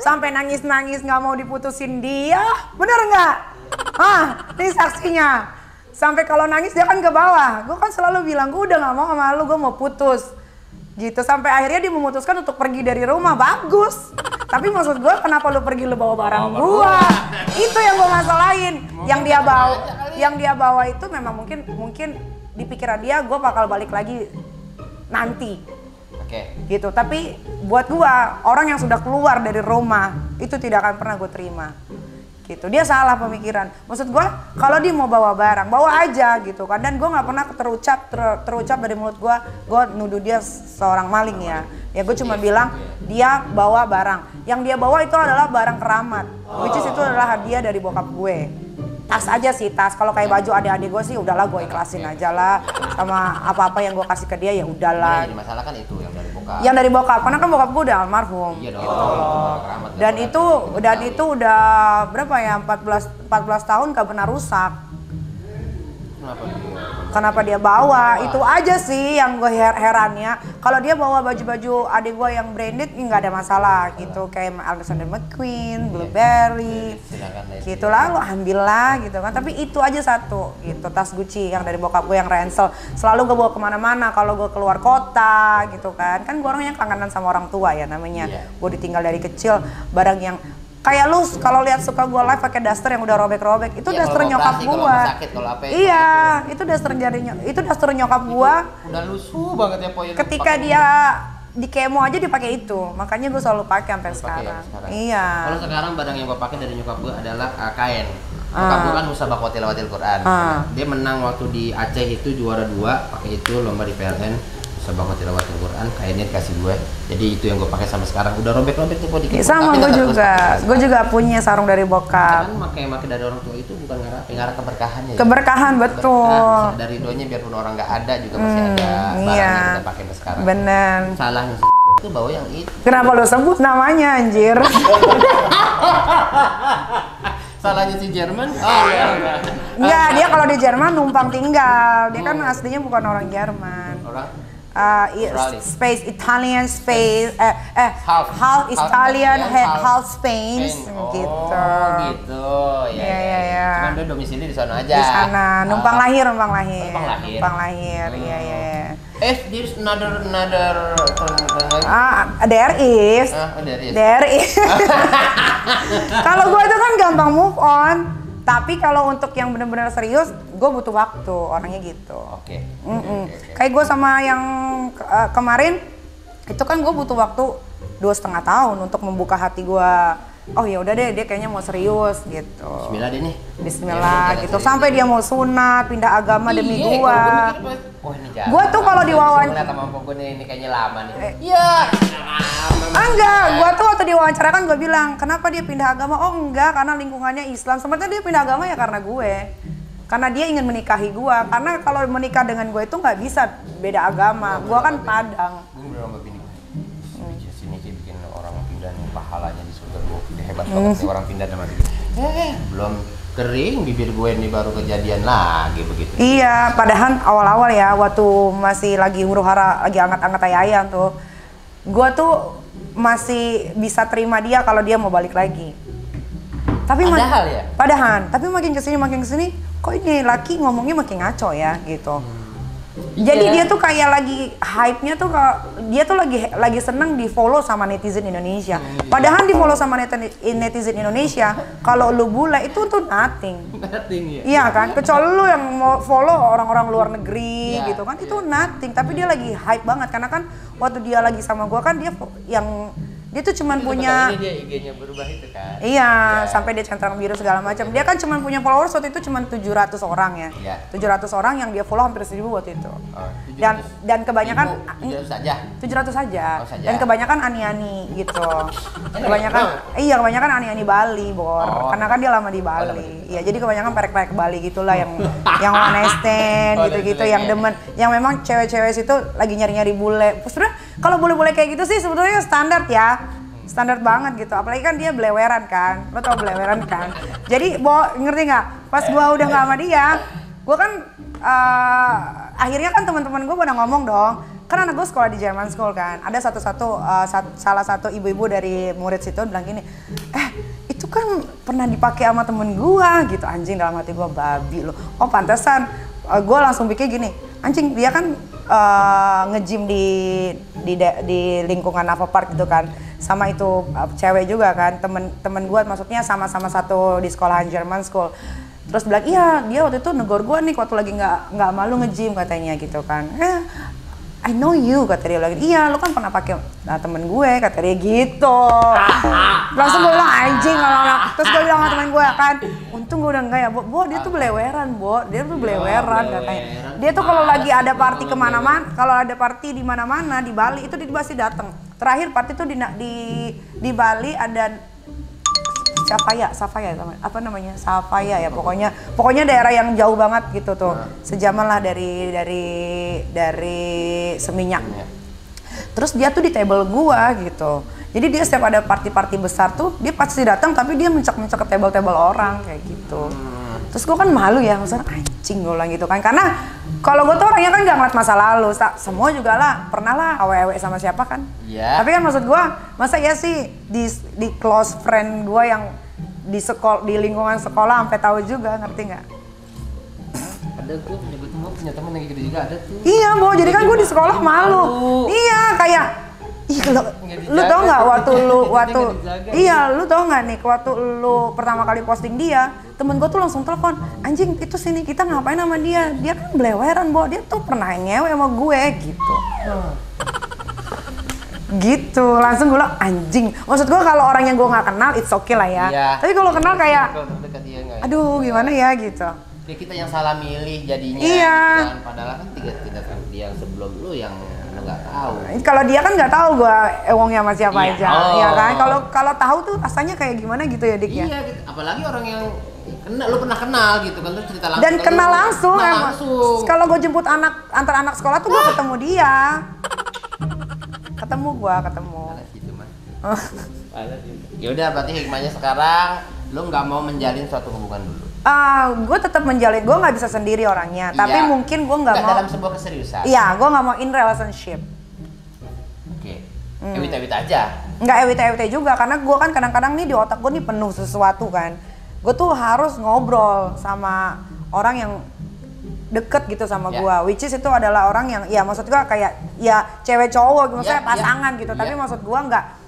Sampai nangis-nangis nggak mau diputusin dia. Bener nggak? Ini saksinya. Sampai kalau nangis dia kan ke bawah. Gua kan selalu bilang, gua udah nggak mau sama lu, gua mau putus. Gitu, sampai akhirnya dia memutuskan untuk pergi dari rumah. Bagus. Tapi maksud gue, kenapa lu pergi lu bawa barang gua? Itu yang gue masalahin. Yang dia bawa itu memang mungkin di pikiran dia gue bakal balik lagi nanti. Gitu. Tapi buat gua, orang yang sudah keluar dari rumah itu tidak akan pernah gue terima. Gitu. Dia salah pemikiran. Maksud gue, kalau dia mau bawa barang, bawa aja gitu kan. Dan gue nggak pernah terucap dari mulut gue nuduh dia seorang maling ya. Ya gue cuma bilang dia bawa barang. Yang dia bawa itu adalah barang keramat. Which is itu adalah hadiah dari bokap gue. Tas aja sih, tas. Kalau kayak baju adik-adik gue sih udahlah gue ikhlasin aja lah. Sama apa-apa yang gue kasih ke dia ya udahlah. Jadi masalah kan itu yang dari bokap. Yang dari bokap, karena kan bokap gue udah almarhum. Iya dong. Gitu. Dan itu udah berapa ya? 14 tahun gak pernah rusak. Kenapa dia bawa? Itu aja sih yang gue herannya. Kalau dia bawa baju-baju adik gue yang branded, nggak ada masalah gitu. Kayak Alexander McQueen, Burberry, gitu lah, lo ambil lah gitu kan. Tapi itu aja satu, gitu, tas Gucci yang dari bokap gue yang ransel. Selalu gue bawa kemana-mana kalau gue keluar kota gitu kan. Kan gue orangnya kangenan sama orang tua ya namanya. Gue ditinggal dari kecil, barang yang kayak lu kalau lihat suka gua live pakai daster yang udah robek-robek, itu daster nyokap gua. Iya, itu daster nyokap gua. Udah lusuh banget ya Poy. Ketika dia di kemo aja dipakai itu, makanya gua selalu pakai sampai sekarang. Iya. Kalau sekarang barang yang gua pakai dari nyokap gua adalah kain. Nyokap gua kan musabaqah tilawatil Quran. Dia menang waktu di Aceh itu juara 2, pakai itu lomba di PLN. banget tilawatul Quran, kayaknya dikasih gue. Jadi itu yang gue pakai sampai sekarang. Udah robek-robek tuh dikit. Sama gue juga. Gue juga punya sarung dari bokap. Kan pakai dari orang tua itu bukan ngarah keberkahan ya. Keberkahan betul. Dari doanya biarpun orang nggak ada juga masih ada barang yang kita pakai sampai sekarang. Bener. Salahnya itu bawa yang itu. Kenapa lo sebut namanya anjir? Salahnya si Jerman? Oh iya. Enggak, dia kalau di Jerman numpang tinggal. Dia kan aslinya bukan orang Jerman. Orang? Space Italian, half Italian, half Spain, gitu. Oh gitu, ya. Cuman dia domisili di sana aja. Di sana, numpang lahir. Iya. There's another. There is. Kalau gue itu kan gampang move on. Tapi kalau untuk yang benar-benar serius, gue butuh waktu, orangnya gitu. Oke. Kayak gue sama yang kemarin, itu kan gue butuh waktu 2,5 tahun untuk membuka hati gue. Oh ya udah deh, dia kayaknya mau serius gitu. Bismillah deh nih. Bismillah gitu. Sampai dia mau sunat, pindah agama demi gue. Wah ini jalan. Gue tuh kalau diwawancara. Ngeliat sama gue ini kayaknya lama nih. Iya. Enggak, gue tuh waktu diwawancara kan gue bilang, kenapa dia pindah agama? Oh enggak, karena lingkungannya Islam. Sebenarnya dia pindah agama ya karena gue. Karena dia ingin menikahi gue. Karena kalau menikah dengan gue itu nggak bisa beda agama. Gue kan Padang. Gue bilang sama bini gue, sini kayak bikin orang pindah nih pahalanya di surga gue. Dia hebat banget nih orang pindah sama dia. Belum kering bibir gue ini baru kejadian lagi begitu. Iya, padahal awal-awal ya waktu masih lagi huru-hara, lagi angkat-angkat ayam tuh, gue tuh masih bisa terima dia kalau dia mau balik lagi. Tapi tapi makin kesini, kok ini laki ngomongnya makin ngaco ya gitu. Jadi dia tuh kayak lagi hype-nya tuh, dia tuh lagi seneng di follow sama netizen Indonesia. Padahal di follow sama netizen Indonesia, kalau lu bule itu tuh nothing. Iya kan? Kecuali lu yang mau follow orang-orang luar negeri gitu kan, itu nothing. Tapi dia lagi hype banget karena kan waktu dia lagi sama gua kan dia tuh cuman punya dia IG-nya berubah itu kan. Iya, sampai dia centang biru segala macam. Dia kan cuman punya followers waktu itu cuman 700 orang ya. 700 orang yang dia follow hampir 1.000 waktu itu. Dan kebanyakan 700 saja. 700 saja. Dan kebanyakan ani-ani gitu. Kebanyakan ani-ani Bali, Bor. Karena kan dia lama di Bali. Iya, jadi kebanyakan perek-perek Bali gitulah yang one night stand gitu-gitu, yang demen, yang memang cewek-cewek situ lagi nyari-nyari bule. Sebenarnya kalau bule-bule kayak gitu sih sebetulnya standar ya. Standar banget gitu, apalagi kan dia beleweran kan, lo tau beleweran kan. Jadi ngerti nggak? Pas gua udah nggak sama dia, gua kan akhirnya kan teman-teman gua pada ngomong dong, kan anak gua sekolah di German School kan, ada salah satu ibu-ibu dari murid situ bilang gini, itu kan pernah dipakai sama temen gua gitu. Anjing, dalam hati gua, babi lo. Oh pantesan. Gua langsung pikir gini, anjing dia kan nge-gym di lingkungan Nava Park gitu kan, sama itu cewek juga kan, temen gue, maksudnya sama-sama satu di sekolahan German School. Terus bilang, iya dia waktu itu negor gue nih waktu lagi nggak malu nge-gym katanya gitu kan. I know you, kata dia lagi. Iya, lu kan pernah pakai temen gue, kata dia gitu. Langsung gue bilang anjing, terus gue bilang sama temen gue kan, untung gue udah enggak ya, Bo, dia tuh beleweran, dia tuh beleweran katanya. Dia tuh kalau lagi ada party kemana-mana, kalau ada party di mana-mana di Bali itu dia pasti datang. Terakhir party tuh di Bali ada Safaya apa namanya? Safaya ya, pokoknya daerah yang jauh banget gitu tuh. Sejaman lah dari Seminyak. Terus dia tuh di table gua gitu. Jadi dia setiap ada party-party besar tuh dia pasti datang, tapi dia mencek-mencek ke table-table orang kayak gitu. Terus gua kan malu ya, maksudnya anjing gue bilang gitu kan. Karena kalau gue tuh orangnya kan gak ngeliat masa lalu, semua juga lah, pernah lah awe-awe sama siapa kan. Yeah. Tapi kan maksud gue, masa ya sih di close friend gue yang di lingkungan sekolah sampai tahu juga, ngerti nggak? Ada gue punya temen yang gitu juga ada tuh. Iya Bo, jadi kan gue di sekolah malu. Iya kayak, lu tau nggak lu tau nggak nih waktu lu pertama kali posting dia, temen gue tuh langsung telepon, anjing itu sini kita ngapain sama dia kan beleweran Bo, dia tuh pernah ngewe sama gue gitu. Gitu, langsung gue bilang anjing. Maksud gue kalau orang yang gue nggak kenal it's okay lah ya. Iya. Tapi kalau kenal kayak, aduh gimana ya gitu. Ya kita yang salah milih jadinya. Iya. Gitu kan. Padahal kan tiga dia yang sebelum lu yang Mana nggak tahu. Kalau dia kan nggak tahu gue ewongnya sama siapa Iya. aja, ya kan? Kalau tahu tuh rasanya kayak gimana gitu ya, Dik ya? Iya, gitu. Apalagi orang yang lu pernah kenal gitu kan, terus cerita langsung. Dan kenal langsung, Kenal emang. langsung. Kalau gue jemput antar anak sekolah tuh gue ketemu dia. Ketemu. Panas gitu, Mas. Ya udah, berarti hikmahnya sekarang lu nggak mau menjalin suatu hubungan dulu. Gue tetap menjalin, gue nggak bisa sendiri orangnya, tapi Iya. mungkin gue nggak mau. dalam sebuah keseriusan. Iya, gue nggak mau in relationship. Oke. Ewit-ewit aja. Nggak EWT juga, karena gue kan kadang-kadang nih di otak gue nih penuh sesuatu kan. Gue tuh harus ngobrol sama orang yang deket gitu sama Ya. gue, which is itu adalah orang yang, ya maksud gue kayak ya cewek cowok, maksudnya Ya, pasangan ya. gitu. Ya. Tapi maksud gue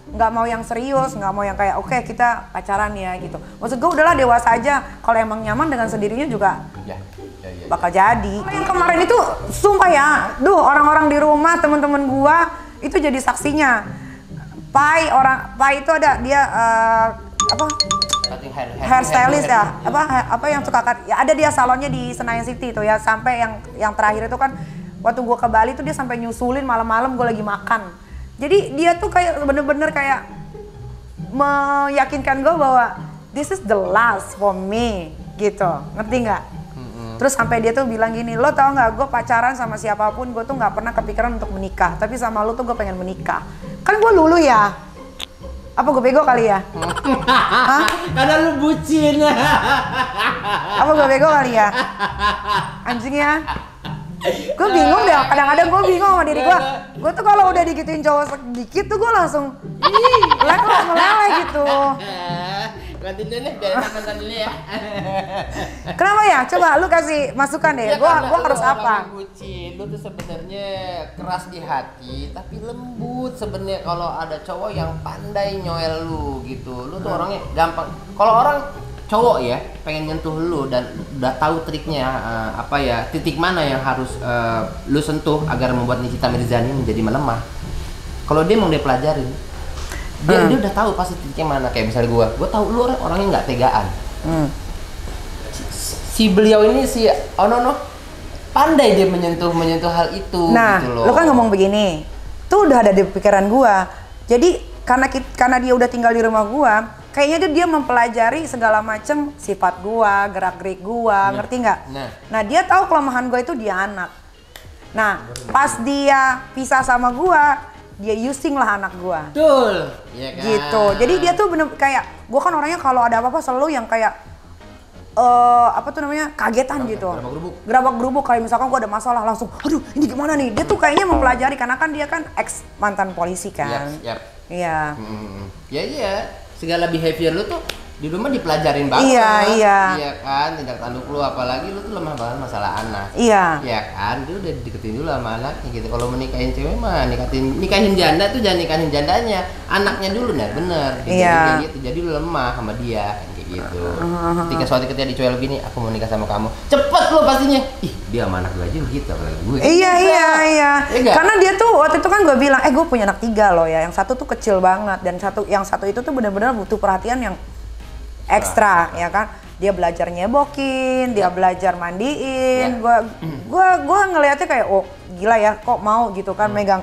nggak mau yang serius, nggak mau yang kayak oke, kita pacaran ya gitu. Maksud gue udahlah dewasa aja. Kalau emang nyaman dengan sendirinya juga Ya. bakal jadi. Yang kemarin itu sumpah ya, orang-orang di rumah, temen-temen gua itu jadi saksinya. Pai itu ada dia apa? Cutting Hair stylist ya. Apa yang suka ya ada dia salonnya di Senayan City itu ya, sampai yang terakhir itu kan waktu gua ke Bali tuh dia sampai nyusulin malam-malam gua lagi makan. Jadi dia tuh kayak bener-bener kayak meyakinkan gua bahwa this is the last for me gitu. Ngerti nggak? Terus sampai dia tuh bilang gini, lo tau nggak, gue pacaran sama siapapun, gue tuh nggak pernah kepikiran untuk menikah, tapi sama lo tuh gue pengen menikah. Kan gue lulu ya, apa gue bego kali ya? Hah? Karena lu bucin. Apa gue bego kali ya? Anjing ya. Gue bingung deh, kadang-kadang gue bingung sama diri gue. Gue tuh kalau udah digituin cowok sedikit tuh gue langsung meleleh gitu. Ganti dulu nih, biar enak nonton dulu ya. Kenapa ya? Coba lu kasih masukan deh. Ya, Gue karena harus lu apa? orang yang bucin, lu tuh sebenarnya keras di hati, tapi lembut sebenarnya kalau ada cowok yang pandai nyoel lu gitu. Lu tuh orangnya gampang. Kalau orang cowok ya pengen nyentuh lu dan udah tahu triknya apa ya, titik mana yang harus lu sentuh agar membuat Nikita Mirzani menjadi melemah. Kalau dia mau dia pelajarin, dia udah tahu pasti titiknya mana. Kayak misalnya gue tahu lu orangnya nggak tegaan. Si beliau ini pandai dia menyentuh hal itu. Nah, gitu loh. lu kan ngomong begini, tuh udah ada di pikiran gua. Jadi karena dia udah tinggal di rumah gua, kayaknya dia mempelajari segala macem sifat gua, gerak-gerik gua, ngerti nggak? Nah, dia tahu kelemahan gua itu dia anak. Nah, pas dia pisah sama gua, dia using lah anak gua. Betul, ya kan? Gitu. Jadi dia tuh bener kayak, gua kan orangnya kalau ada apa-apa selalu yang kayak apa tuh namanya, kagetan gitu. Gerabak gerubuk kayak misalkan gua ada masalah langsung, aduh ini gimana nih? Dia tuh kayaknya mempelajari karena kan dia kan ex mantan polisi kan. Iya. Iya. Segala behavior lu tuh di rumah dipelajarin banget. Iya. Iya kan, tindak tanduk lu, apalagi lu tuh lemah banget masalah anak. Iya. Iya kan, dia udah deketin dulu sama anaknya gitu. Kalau mau nikahin cewek mah nikahin janda tuh jangan nikahin jandanya, anaknya dulu nah bener. Iya. Gitu. Jadi lu lemah sama dia kayak gitu. Ketika dicuel gini, aku mau nikah sama kamu, cepet lu pastinya. Ih, dia sama anak gue aja gitu, apalagi gue. Iya. Iya. Karena dia tuh waktu itu kan gue bilang, gue punya anak 3 loh ya. Yang satu tuh kecil banget dan yang satu itu tuh benar-benar butuh perhatian yang ekstra, ya kan? Dia belajar nyebokin, dia belajar mandiin. Gue ngelihatnya kayak, oh gila ya, kok mau gitu kan megang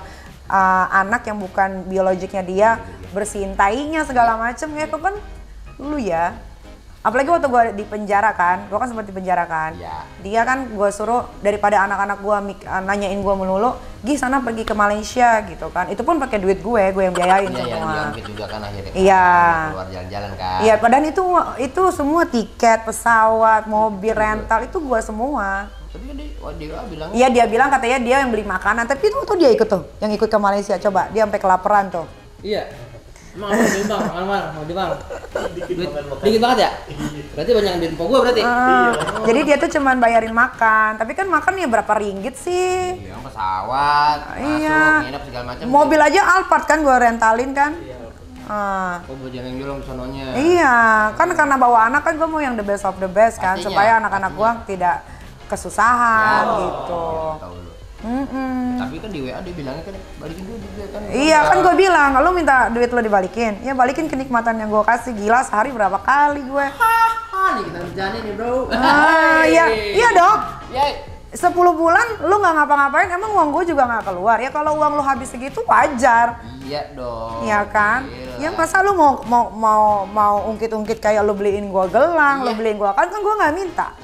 anak yang bukan biologiknya dia, bersihin tainya segala macem ya, kok kan lu ya. Apalagi waktu gue di penjara kan, gue kan sempat di penjara kan. Ya. Dia kan gue suruh daripada anak-anak gue nanyain gue melulu, Gi sana pergi ke Malaysia gitu kan. Itu pun pakai duit gue yang biayain semua. Iya, yang diangkut juga kan akhirnya. Iya. Keluar jalan-jalan kan. Iya, padahal itu semua tiket, pesawat, mobil rental itu gue semua. Tapi dia bilang. Iya, dia bilang katanya dia yang beli makanan, tapi itu tuh dia ikut tuh, yang ikut ke Malaysia. Coba dia sampai kelaparan tuh. Iya. Emang mau di bang. Dikit banget ya? Berarti banyak duit po gua berarti. Jadi dia tuh cuman bayarin makan, tapi kan makan ya berapa ringgit sih? Iya, pesawat, masuk, nginep segala macam. Mobil aja Alphard kan gua rentalin kan. Oh, bojeng yang nyolong sononya. Iya, kan karena bawa anak kan gua mau yang the best of the best kan, Pastinya, supaya anak-anak gua tidak kesusahan gitu. Tapi kan di WA dia bilangnya kan balikin duit juga kan. Iya kan gue bilang, lu minta duit lo dibalikin. Ya balikin kenikmatan yang gue kasih. Gila sehari berapa kali gue. Nih kita berjalan nih bro. Iya dong. Ya, 10 bulan lu nggak ngapa-ngapain, emang uang gue juga nggak keluar. Ya kalau uang lu habis segitu wajar. Iya dong. Iya kan? Gila. Ya masa lu mau ungkit-ungkit kayak lu beliin gua gelang, lu beliin gua kan gua nggak minta.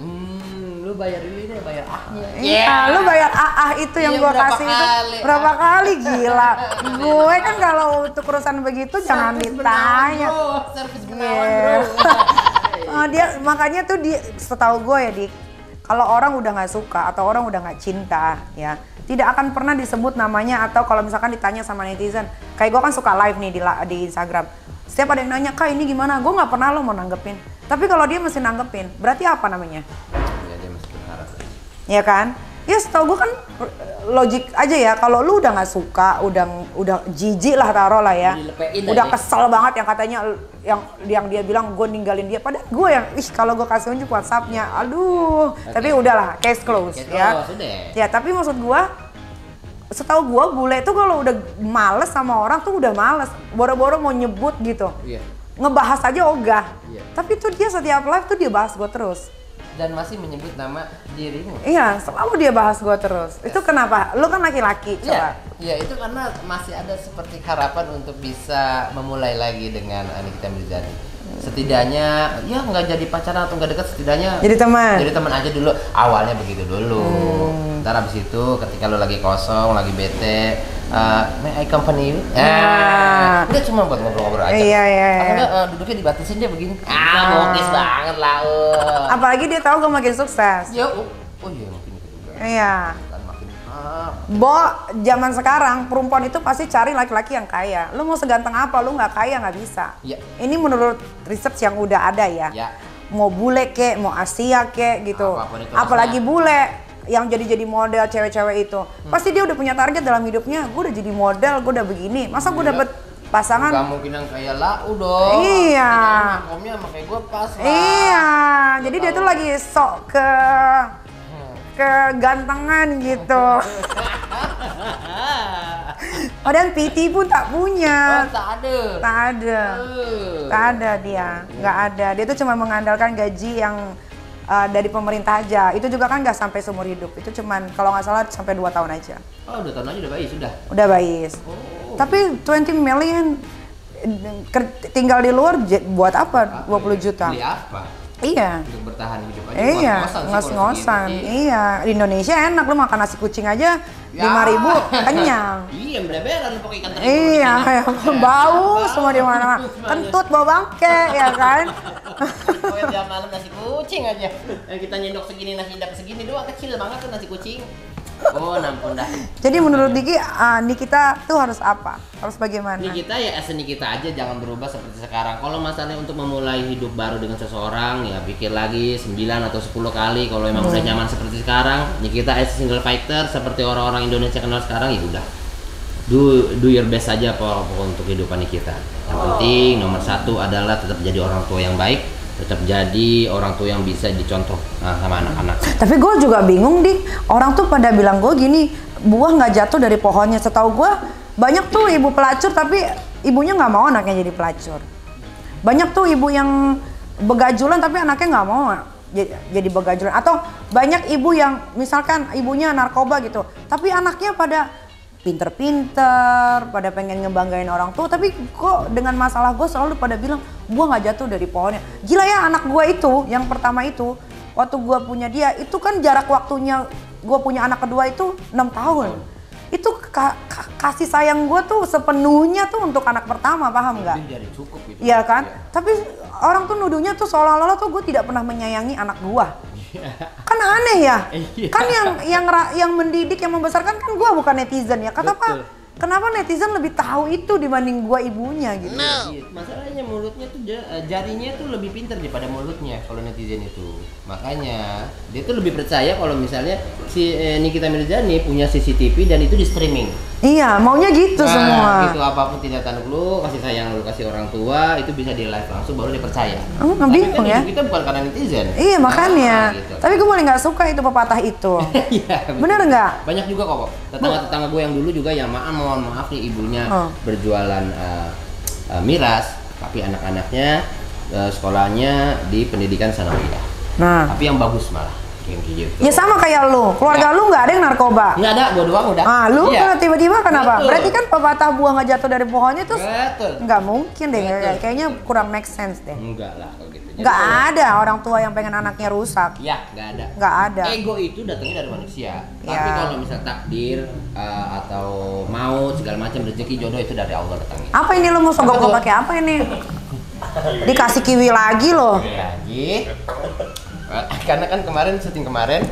Lu bayar ini deh, bayar ahnya. Iya, lu bayar itu yang Iya, gua berapa kasih kali? itu berapa kali gila. Gue kan kalau untuk urusan begitu jangan ditanya. Servis Iya. Benawan, bro. Dia makanya tuh setahu gue ya Dik, kalau orang udah nggak suka atau orang udah nggak cinta ya, tidak akan pernah disebut namanya. Atau kalau misalkan ditanya sama netizen, kayak gue kan suka live nih di Instagram, setiap ada yang nanya, Kak ini gimana, gue nggak pernah lo mau nanggepin. Tapi kalau dia masih nanggepin, berarti apa namanya? Ya, dia masih berharap. Ya kan? Ya setahu gue kan logik aja ya, kalau lu udah nggak suka, udah jijik lah taruh lah ya, udah kesel banget yang katanya yang dia bilang gue ninggalin dia, padahal gue yang kalau gue kasih unjuk WhatsApp-nya, aduh, tapi udahlah case close ya. Ya tapi maksud gue, setahu gue bule tuh kalau udah males sama orang tuh udah males, boro-boro mau nyebut gitu, ngebahas aja ogah, tapi tuh dia setiap live tuh dia bahas gue terus. Dan masih menyebut nama dirimu. Iya, selalu dia bahas gue terus. Itu kenapa? Lu kan laki-laki, coba. Iya, itu karena masih ada seperti harapan untuk bisa memulai lagi dengan Nikita Mirzani. Setidaknya, ya nggak jadi pacaran atau nggak dekat, setidaknya jadi teman. Jadi teman aja dulu. Awalnya begitu dulu. Ntar abis itu, ketika lo lagi kosong, lagi bete, may I company you? Udah cuma buat ngobrol-ngobrol aja. Iya. Atau enggak, duduknya dibatasin dia begini. Bokis banget lah. Apalagi dia tahu gue makin sukses. Ya, oh iya makin juga. Iya. Zaman sekarang perempuan itu pasti cari laki-laki yang kaya. Lu mau seganteng apa, lu nggak kaya nggak bisa. Ya. Ini menurut research yang udah ada ya. Mau bule kek, mau Asia kek gitu. Apalagi bule yang jadi model cewek-cewek itu. Pasti dia udah punya target dalam hidupnya. Gue udah jadi model, gue udah begini. Masa gue dapet pasangan? Gak mungkin yang kayak lau dong. Iya. Komnya sama kayak gue pas lah. Iya. Jadi dia tuh lagi sok kegantengan gitu. Padahal PT pun tak punya. Tak ada dia, nggak ada. Dia tuh cuma mengandalkan gaji yang dari pemerintah aja. Itu juga kan nggak sampai seumur hidup. Itu cuman kalau nggak salah sampai 2 tahun aja. Oh, 2 tahun aja udah bayis sudah. Udah bayis. Tapi 20 million tinggal di luar buat apa? 20 juta. Beli apa? Iya. Untuk bertahan hidup aja. Iya, ngos-ngosan. Iya, di Indonesia enak, lu makan nasi kucing aja 5.000 kenyang. Iya, bener-bener lu pakai ikan teri. Iya, bau semua di mana-mana. Kentut bau bangke ya kan. Pokoknya tiap malam nasi kucing aja. Kita nyendok segini, nasi indak segini doang, kecil banget tuh nasi kucing. Oh, nampun dah. Jadi menurut Diki, Nikita tuh harus apa? Harus bagaimana? Nikita ya Nikita aja, jangan berubah seperti sekarang. Kalau masalahnya untuk memulai hidup baru dengan seseorang, ya pikir lagi 9 atau 10 kali. Kalau emang udah nyaman seperti sekarang, Nikita as single fighter seperti orang-orang Indonesia kenal sekarang, ya udah. Do your best aja pokoknya untuk kehidupan Nikita. Yang penting nomor 1 adalah tetap jadi orang tua yang baik, tetap jadi orang tua yang bisa dicontoh sama anak-anak. Tapi gue juga bingung Dik, orang tuh pada bilang gue gini, buah nggak jatuh dari pohonnya. Setahu gue banyak tuh ibu pelacur tapi ibunya nggak mau anaknya jadi pelacur. Banyak tuh ibu yang begajulan tapi anaknya nggak mau jadi begajulan. Atau banyak ibu yang misalkan ibunya narkoba gitu, tapi anaknya pada pinter-pinter, pada pengen ngebanggain orang tua, tapi kok dengan masalah gue selalu pada bilang buah nggak jatuh dari pohonnya. Gila ya, anak gue itu yang pertama itu waktu gue punya dia itu kan jarak waktunya gue punya anak kedua itu 6 tahun. Itu kasih sayang gue tuh sepenuhnya tuh untuk anak pertama, paham nggak? Cukup gitu. Iya kan? Ya. Tapi orang tuh nuduhnya tuh seolah-olah tuh gue tidak pernah menyayangi anak gue. Kan aneh ya, kan yang mendidik, yang membesarkan kan gue, bukan netizen ya. Kenapa netizen lebih tahu itu dibanding gue ibunya gitu? Masalahnya mulutnya tuh jarinya tuh lebih pintar daripada mulutnya kalau netizen itu. Makanya dia tuh lebih percaya kalau misalnya si Nikita Mirzani punya CCTV dan itu di streaming. Iya, maunya gitu semua. Gitu, apapun tindakan lu, kasih sayang lu, kasih orang tua, itu bisa di live langsung baru dia percaya. Bingung ya? Kita bukan karena netizen. Iya, makanya. Gitu. Tapi gue boleh nggak suka itu pepatah itu. Iya. Bener nggak? Banyak juga kok. Tetangga-tetangga gue yang dulu juga yang mohon maaf nih, ibunya berjualan miras, tapi anak-anaknya sekolahnya di pendidikan sanawiyah. Tapi yang bagus malah. gitu. Ya sama kayak lu, keluarga lu nggak ada yang narkoba. Nggak ada, gua doang udah. Ah, lu Iya. tiba-tiba kenapa? Betul. Berarti kan pepatah buah nggak jatuh dari pohonnya terus Betul. nggak mungkin deh, Betul. kayaknya kurang make sense deh. Enggak lah kalau gitu. Nggak ada orang tua yang pengen anaknya rusak. Ya, nggak ada. Nggak ada. Ego itu datangnya dari manusia. Tapi Ya. kalau misal takdir atau mau segala macam rezeki jodoh itu dari Allah datangnya. Apa ini lu mau sogok Apa tuh? pakai apa ini? Dikasih kiwi lagi loh. Lagi. Karena kan kemarin syuting kemarin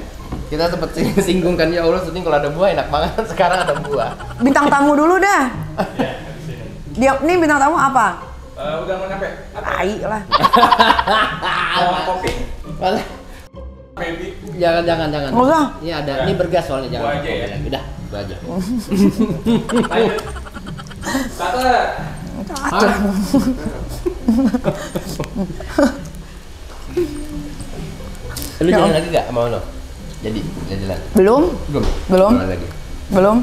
kita sempat singgung kan, ya Allah syuting kalau ada buah enak banget. Sekarang ada buah. Bintang tamu dulu dah. Dia nih bintang tamu apa? Udah mau nyampe. Tai lah. Kopi. Mana? Baby. Jangan. Nggak usah. Ini ada, ini bergas soalnya jangan. Gua aja ya. Udah, gua aja. Lanjut. Satu. Lu jalan lagi gak sama lo? Jadi jalan. Belum? Belum. Belum. Jalan lagi. Belum?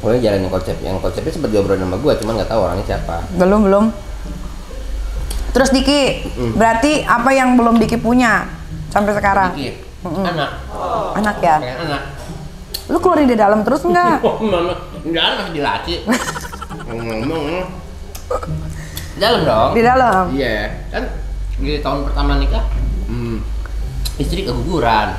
Gue jalanin konsepnya sempat diobrolin sama gue, cuman nggak tahu orangnya siapa. Belum. Terus Diki, berarti apa yang belum Diki punya sampai sekarang? Dikit. Anak. Anak ya? Pengen anak. Lu keluarin di dalam terus enggak? Oh, mama, enggak ada masih di laci. Ngomong. Dalam dong. Di dalam? Iya, kan di tahun pertama nikah, istri keguguran.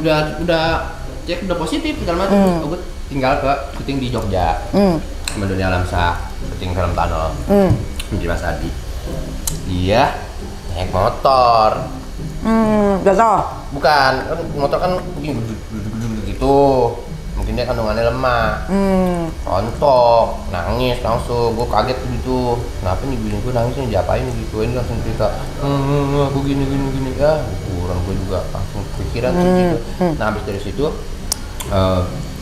Udah cek udah positif segala macam. Gue tinggal ke syuting di Jogja. Sama Dunia Alamsa, syuting film Tunnel. Di Mas Adi. Dia naik motor. Jatuh? Bukan, kan motor kan begini gitu. Mungkin dia kandungannya lemah. Rontok, nangis langsung. Gue kaget gitu. Kenapa nih bini gue nangis nih, diapain gitu. Ini langsung cerita, aku gini. Ya, kurang gue juga langsung pikiran gitu. Nah, habis dari situ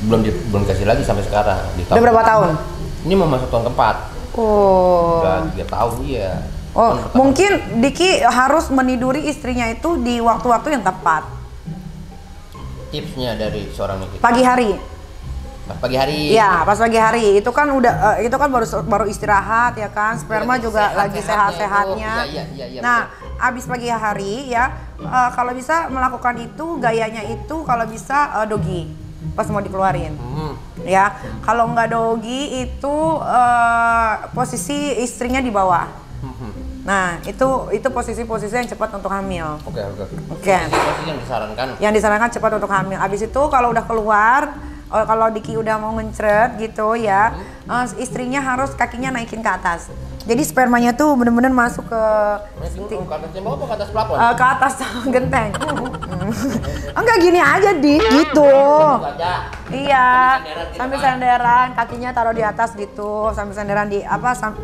belum dikasih lagi sampai sekarang. Udah berapa tahun? Ini mau masuk tahun keempat. Oh. Udah 3 tahun ya. Oh, mungkin Diki harus meniduri istrinya itu di waktu-waktu yang tepat. Tipsnya dari seorang Nikita. Pagi hari. Pas pagi hari. Iya, pas pagi hari. Itu kan udah itu kan baru istirahat ya kan. Sperma Lagi juga lagi sehat-sehatnya. Iya, Nah, abis pagi hari ya, kalau bisa melakukan itu gayanya itu kalau bisa doggy pas mau dikeluarin. Ya, kalau nggak doggy itu posisi istrinya di bawah. Nah, itu posisi-posisi yang cepat untuk hamil. Oke. Posisi yang disarankan. Yang disarankan cepat untuk hamil. Abis itu kalau udah keluar, kalau Diki udah mau ngencret gitu ya, istrinya harus kakinya naikin ke atas. Jadi spermanya tuh bener-bener masuk ke Ke atas tembok apa ke atas plafon? ke atas genteng. Enggak gini aja gitu. Iya, sambil senderan, kakinya taruh di atas gitu, sambil senderan di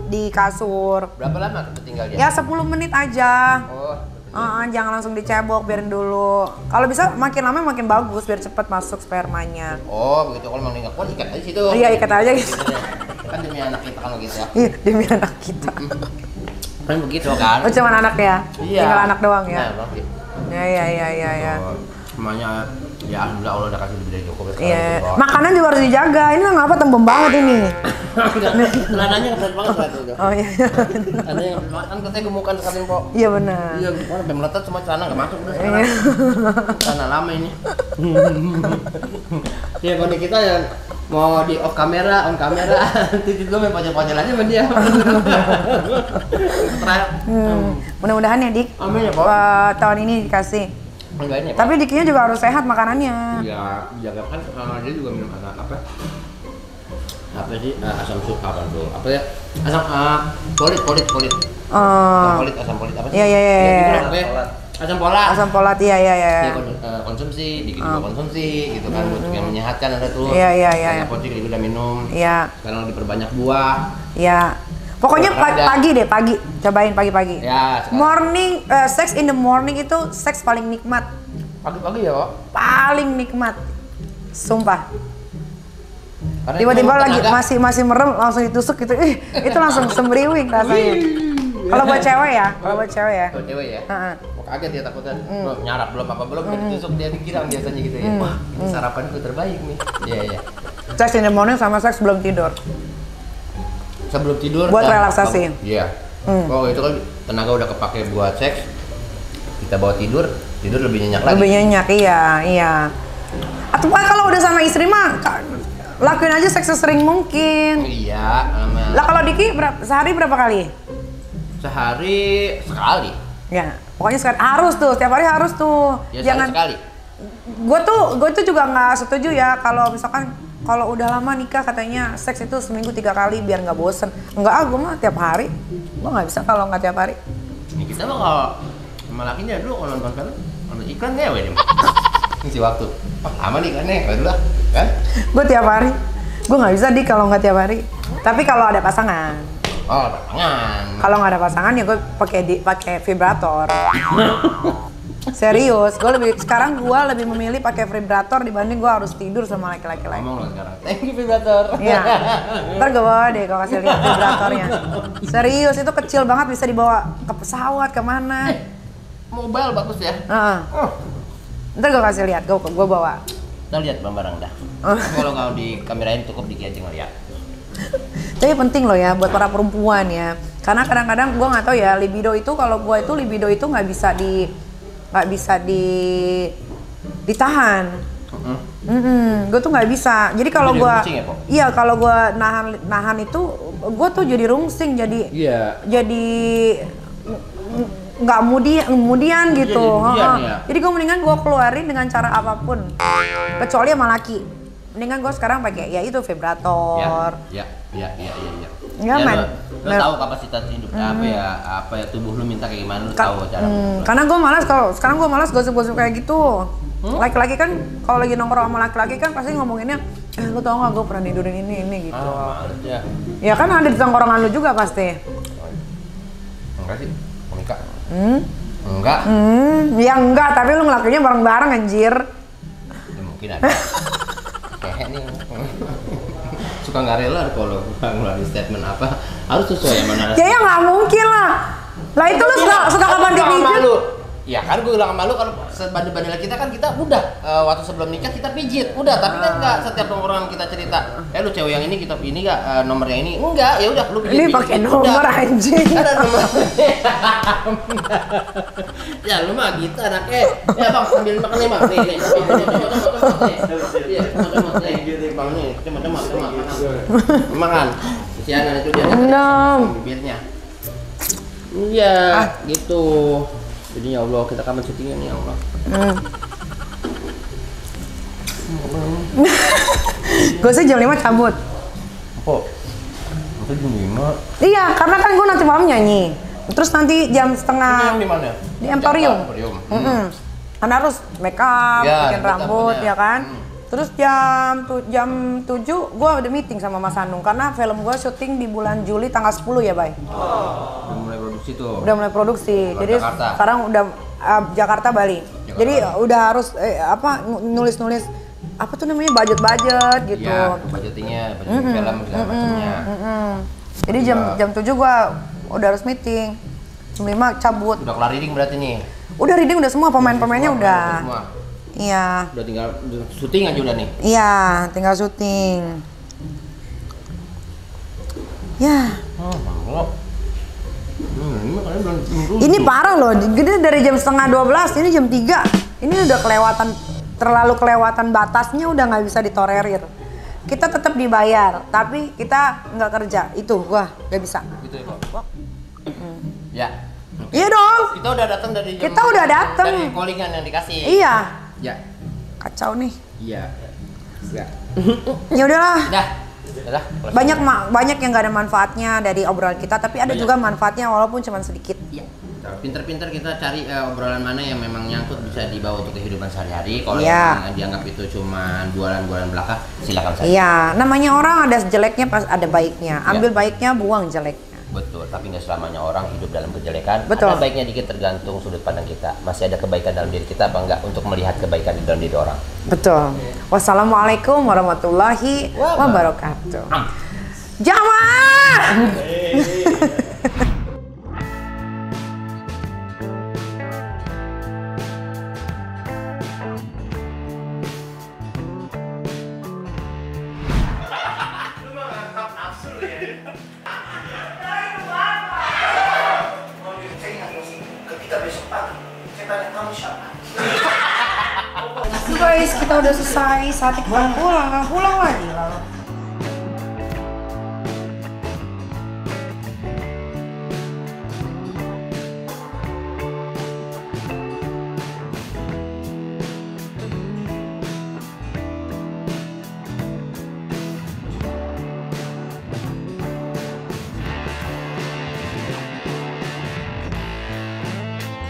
di kasur. Berapa lama tuh tinggal dia? Ya 10 menit aja. Oh. Jangan langsung dicebok, biarin dulu. Kalau bisa makin lama makin bagus biar cepet masuk spermanya. Oh, begitu. Kalau memang nggak kuat ikat aja situ. Iya, ikat aja gitu. Kan demi anak kita kan begitu ya. Iya, demi anak kita. Kan begitu kan. Oh, cuman anak ya? Iya. Tinggal anak doang ya? Nah, begitu. Ya. Semuanya ya alhamdulillah Allah udah kasih lebih dari cukup sekarang. Iya. Makanan juga harus dijaga. Ini ngapa tembem banget ini? Celananya berat banget berat itu. Oh iya. Celananya kan katanya gemukan sekali kok. Iya benar. Iya, gua sampai meletot semua celana nggak masuk udah sekarang. Celana lama ini. Ya kalau kita ya mau di off kamera, on kamera, titik gue main pocel-pocel aja sama dia. Mudah-mudahan ya Dik. Amin ya, Pak. Tahun ini dikasih. Enggak ini ya, Pak. Tapi Diknya juga harus sehat makanannya. Ya, jaga kan dia juga minum apa sih asam sulfat apa tuh? Apa ya? Asam polit. Asam polit apa sih? Iya. Asam folat. Asam folat iya. Dia konsumsi, dikit juga konsumsi gitu kan untuk yang menyehatkan ada tuh. Iya. Apotek juga udah minum. Iya. Sekarang diperbanyak buah. Iya. Pokoknya pagi. Cobain pagi-pagi. Ya, sekarang. Morning, sex in the morning itu seks paling nikmat. Pagi-pagi ya, Kok. Paling nikmat. Sumpah. Karena Tiba-tiba itu lagi tenaga. masih merem langsung ditusuk gitu. Itu langsung sembriwing rasanya. Kalau buat cewek ya. Kalau cewek ya. Kok kaget dia takutnya. Nyarap belum udah ditusuk dia dikirang biasanya gitu ya. Wah, ini sarapanku terbaik nih. Iya. Sex in the morning sama seks sebelum tidur. Sebelum tidur Buat dan relaksasi. Iya. Oh, itu kan tenaga udah kepake buat seks. kita bawa tidur lebih nyenyak lagi. Lebih nyenyak, iya. Atau kalau udah sama istri mah lakuin aja seks sesering mungkin. Iya. Lah kalau Diki sehari berapa kali? Sehari sekali. Ya, pokoknya sekali harus tuh, setiap hari harus tuh. Ya, Jangan sekali. Gue tuh juga nggak setuju ya kalau misalkan kalau udah lama nikah katanya seks itu seminggu 3 kali biar nggak bosen. Enggak, gue mah tiap hari. Gue nggak bisa kalau nggak tiap hari. Ini kita mah kalau sama lakinya dulu kalau nonton film, nonton iklan ngewe deh. Ngisi waktu. Lama nih iklannya, kayak dulu lah, kan? Gue tiap hari. Gue nggak bisa kalau nggak tiap hari. Tapi kalau ada pasangan. Oh, pasangan. Kalau nggak ada pasangan ya gue pakai vibrator. Serius, sekarang gue lebih memilih pakai vibrator dibanding gue harus tidur sama laki-laki lain. Ngomong lo sekarang. Thank you vibrator. Iya. Ntar gue bawa deh kalau kasih lihat vibratornya. Serius, itu kecil banget bisa dibawa ke pesawat kemana. Mobile bagus ya. Ntar gue kasih lihat, gue bawa. Kita lihat barang dah. Kalau nggak di kamerain cukup Diki aja ngeliat. Tapi penting loh ya buat para perempuan ya. Karena kadang-kadang gue nggak tahu ya libido itu kalau gue itu libido itu nggak bisa ditahan. Gue tuh nggak bisa. Jadi kalau gue, iya kalau gue nahan itu, gue tuh jadi rungsing, jadi nggak kemudian gitu. Jadi gue mendingan gue keluarin dengan cara apapun, kecuali sama laki. Mendingan gue sekarang pakai ya itu vibrator. Iya. Nyaman. Lo tahu kapasitas hidupnya apa ya tubuh lu minta kayak gimana, lu tahu cara. Karena gue malas sekarang gue malas gosip-gosip kayak gitu. Laki-laki kan kalau lagi nongkrong sama laki-laki kan pasti ngomonginnya, lu tau nggak gue pernah tidurin ini gitu. Males ya. Ya kan ada di tongkrongan lu juga pasti. Enggak sih, Monika. Enggak. Ya enggak, tapi lu ngelakuinnya bareng-bareng anjir. Ya, mungkin ada. Kayak nih. Suka nggak rela kalau ngeluarin statement apa harus sesuai sama narasi. Ya nggak mungkin lah. Lah itu lu suka kapan dipijit? Ya kan gue bilang sama lu kalau sebanding-banding kita kan kita udah waktu sebelum nikah kita pijit udah, tapi kan nggak setiap orang kita cerita lu cewek yang ini kita ini nggak nomor yang ini enggak, ya udah lu pijit. Ini pakai nomor anjing. Ada nomor. Ya lu mah gitu anaknya. Ya bang sambil makan nih bang. Nih coba makan. Kesianan itu dia. Bibirnya. Iya, gitu. Jadi ya Allah, kita kapan syutingnya nih ya Allah. Gue sih jam 5 cabut. Kok? Itu jam 5? Iya, karena kan gue nanti malam nyanyi. Terus nanti jam setengah di mana? Di Emporium. Kan harus make up, bikin rambut ya kan. Terus jam 7 gue udah meeting sama Mas Anung karena film gue syuting di bulan Juli tanggal 10 ya, Bay. Udah mulai produksi tuh. Udah mulai produksi. Jadi Jakarta. sekarang udah Jakarta, Bali. Jadi udah harus nulis-nulis apa tuh namanya budget gitu. Iya, budgetingnya, budget film segala macamnya. Jadi jam 7 gue udah harus meeting. Jam 5 cabut. Udah kelar reading berarti nih. Udah reading udah semua, pemain-pemainnya udah. Semua. Iya. Udah tinggal syuting aja udah nih. Iya, tinggal syuting. Ya. Ini parah loh. Jadi dari jam setengah 12, ini jam 3. Ini udah terlalu kelewatan batasnya, udah nggak bisa ditolerir. Kita tetap dibayar, tapi kita nggak kerja. Itu gua nggak bisa. Gitu ya, Kok. Ya. Iya dong. Kita udah datang dari jam. Kita udah datang. Dari callingan yang dikasih. Iya. Ya. Kacau nih. Iya. Ya. Ya udahlah. Udah. Banyak yang nggak ada manfaatnya dari obrolan kita, tapi ada juga manfaatnya walaupun cuma sedikit. Iya. Pinter-pinter kita cari obrolan mana yang memang nyangkut bisa dibawa untuk kehidupan sehari-hari. Kalau yang dianggap itu cuma bualan-bualan belaka, silakan saja. Iya, namanya orang ada jeleknya pas ada baiknya. Ambil baiknya, buang jeleknya. Betul, tapi nggak selamanya orang hidup dalam kejelekan. Betul. Ada baiknya dikit tergantung sudut pandang kita. Masih ada kebaikan dalam diri kita apa enggak untuk melihat kebaikan di dalam diri orang. Betul. Wassalamualaikum warahmatullahi wabarakatuh. Jamaah. Ketika besok pagi, tanya kamu siapa. Guys, kita udah selesai, saatnya kita pulang lagi lalu.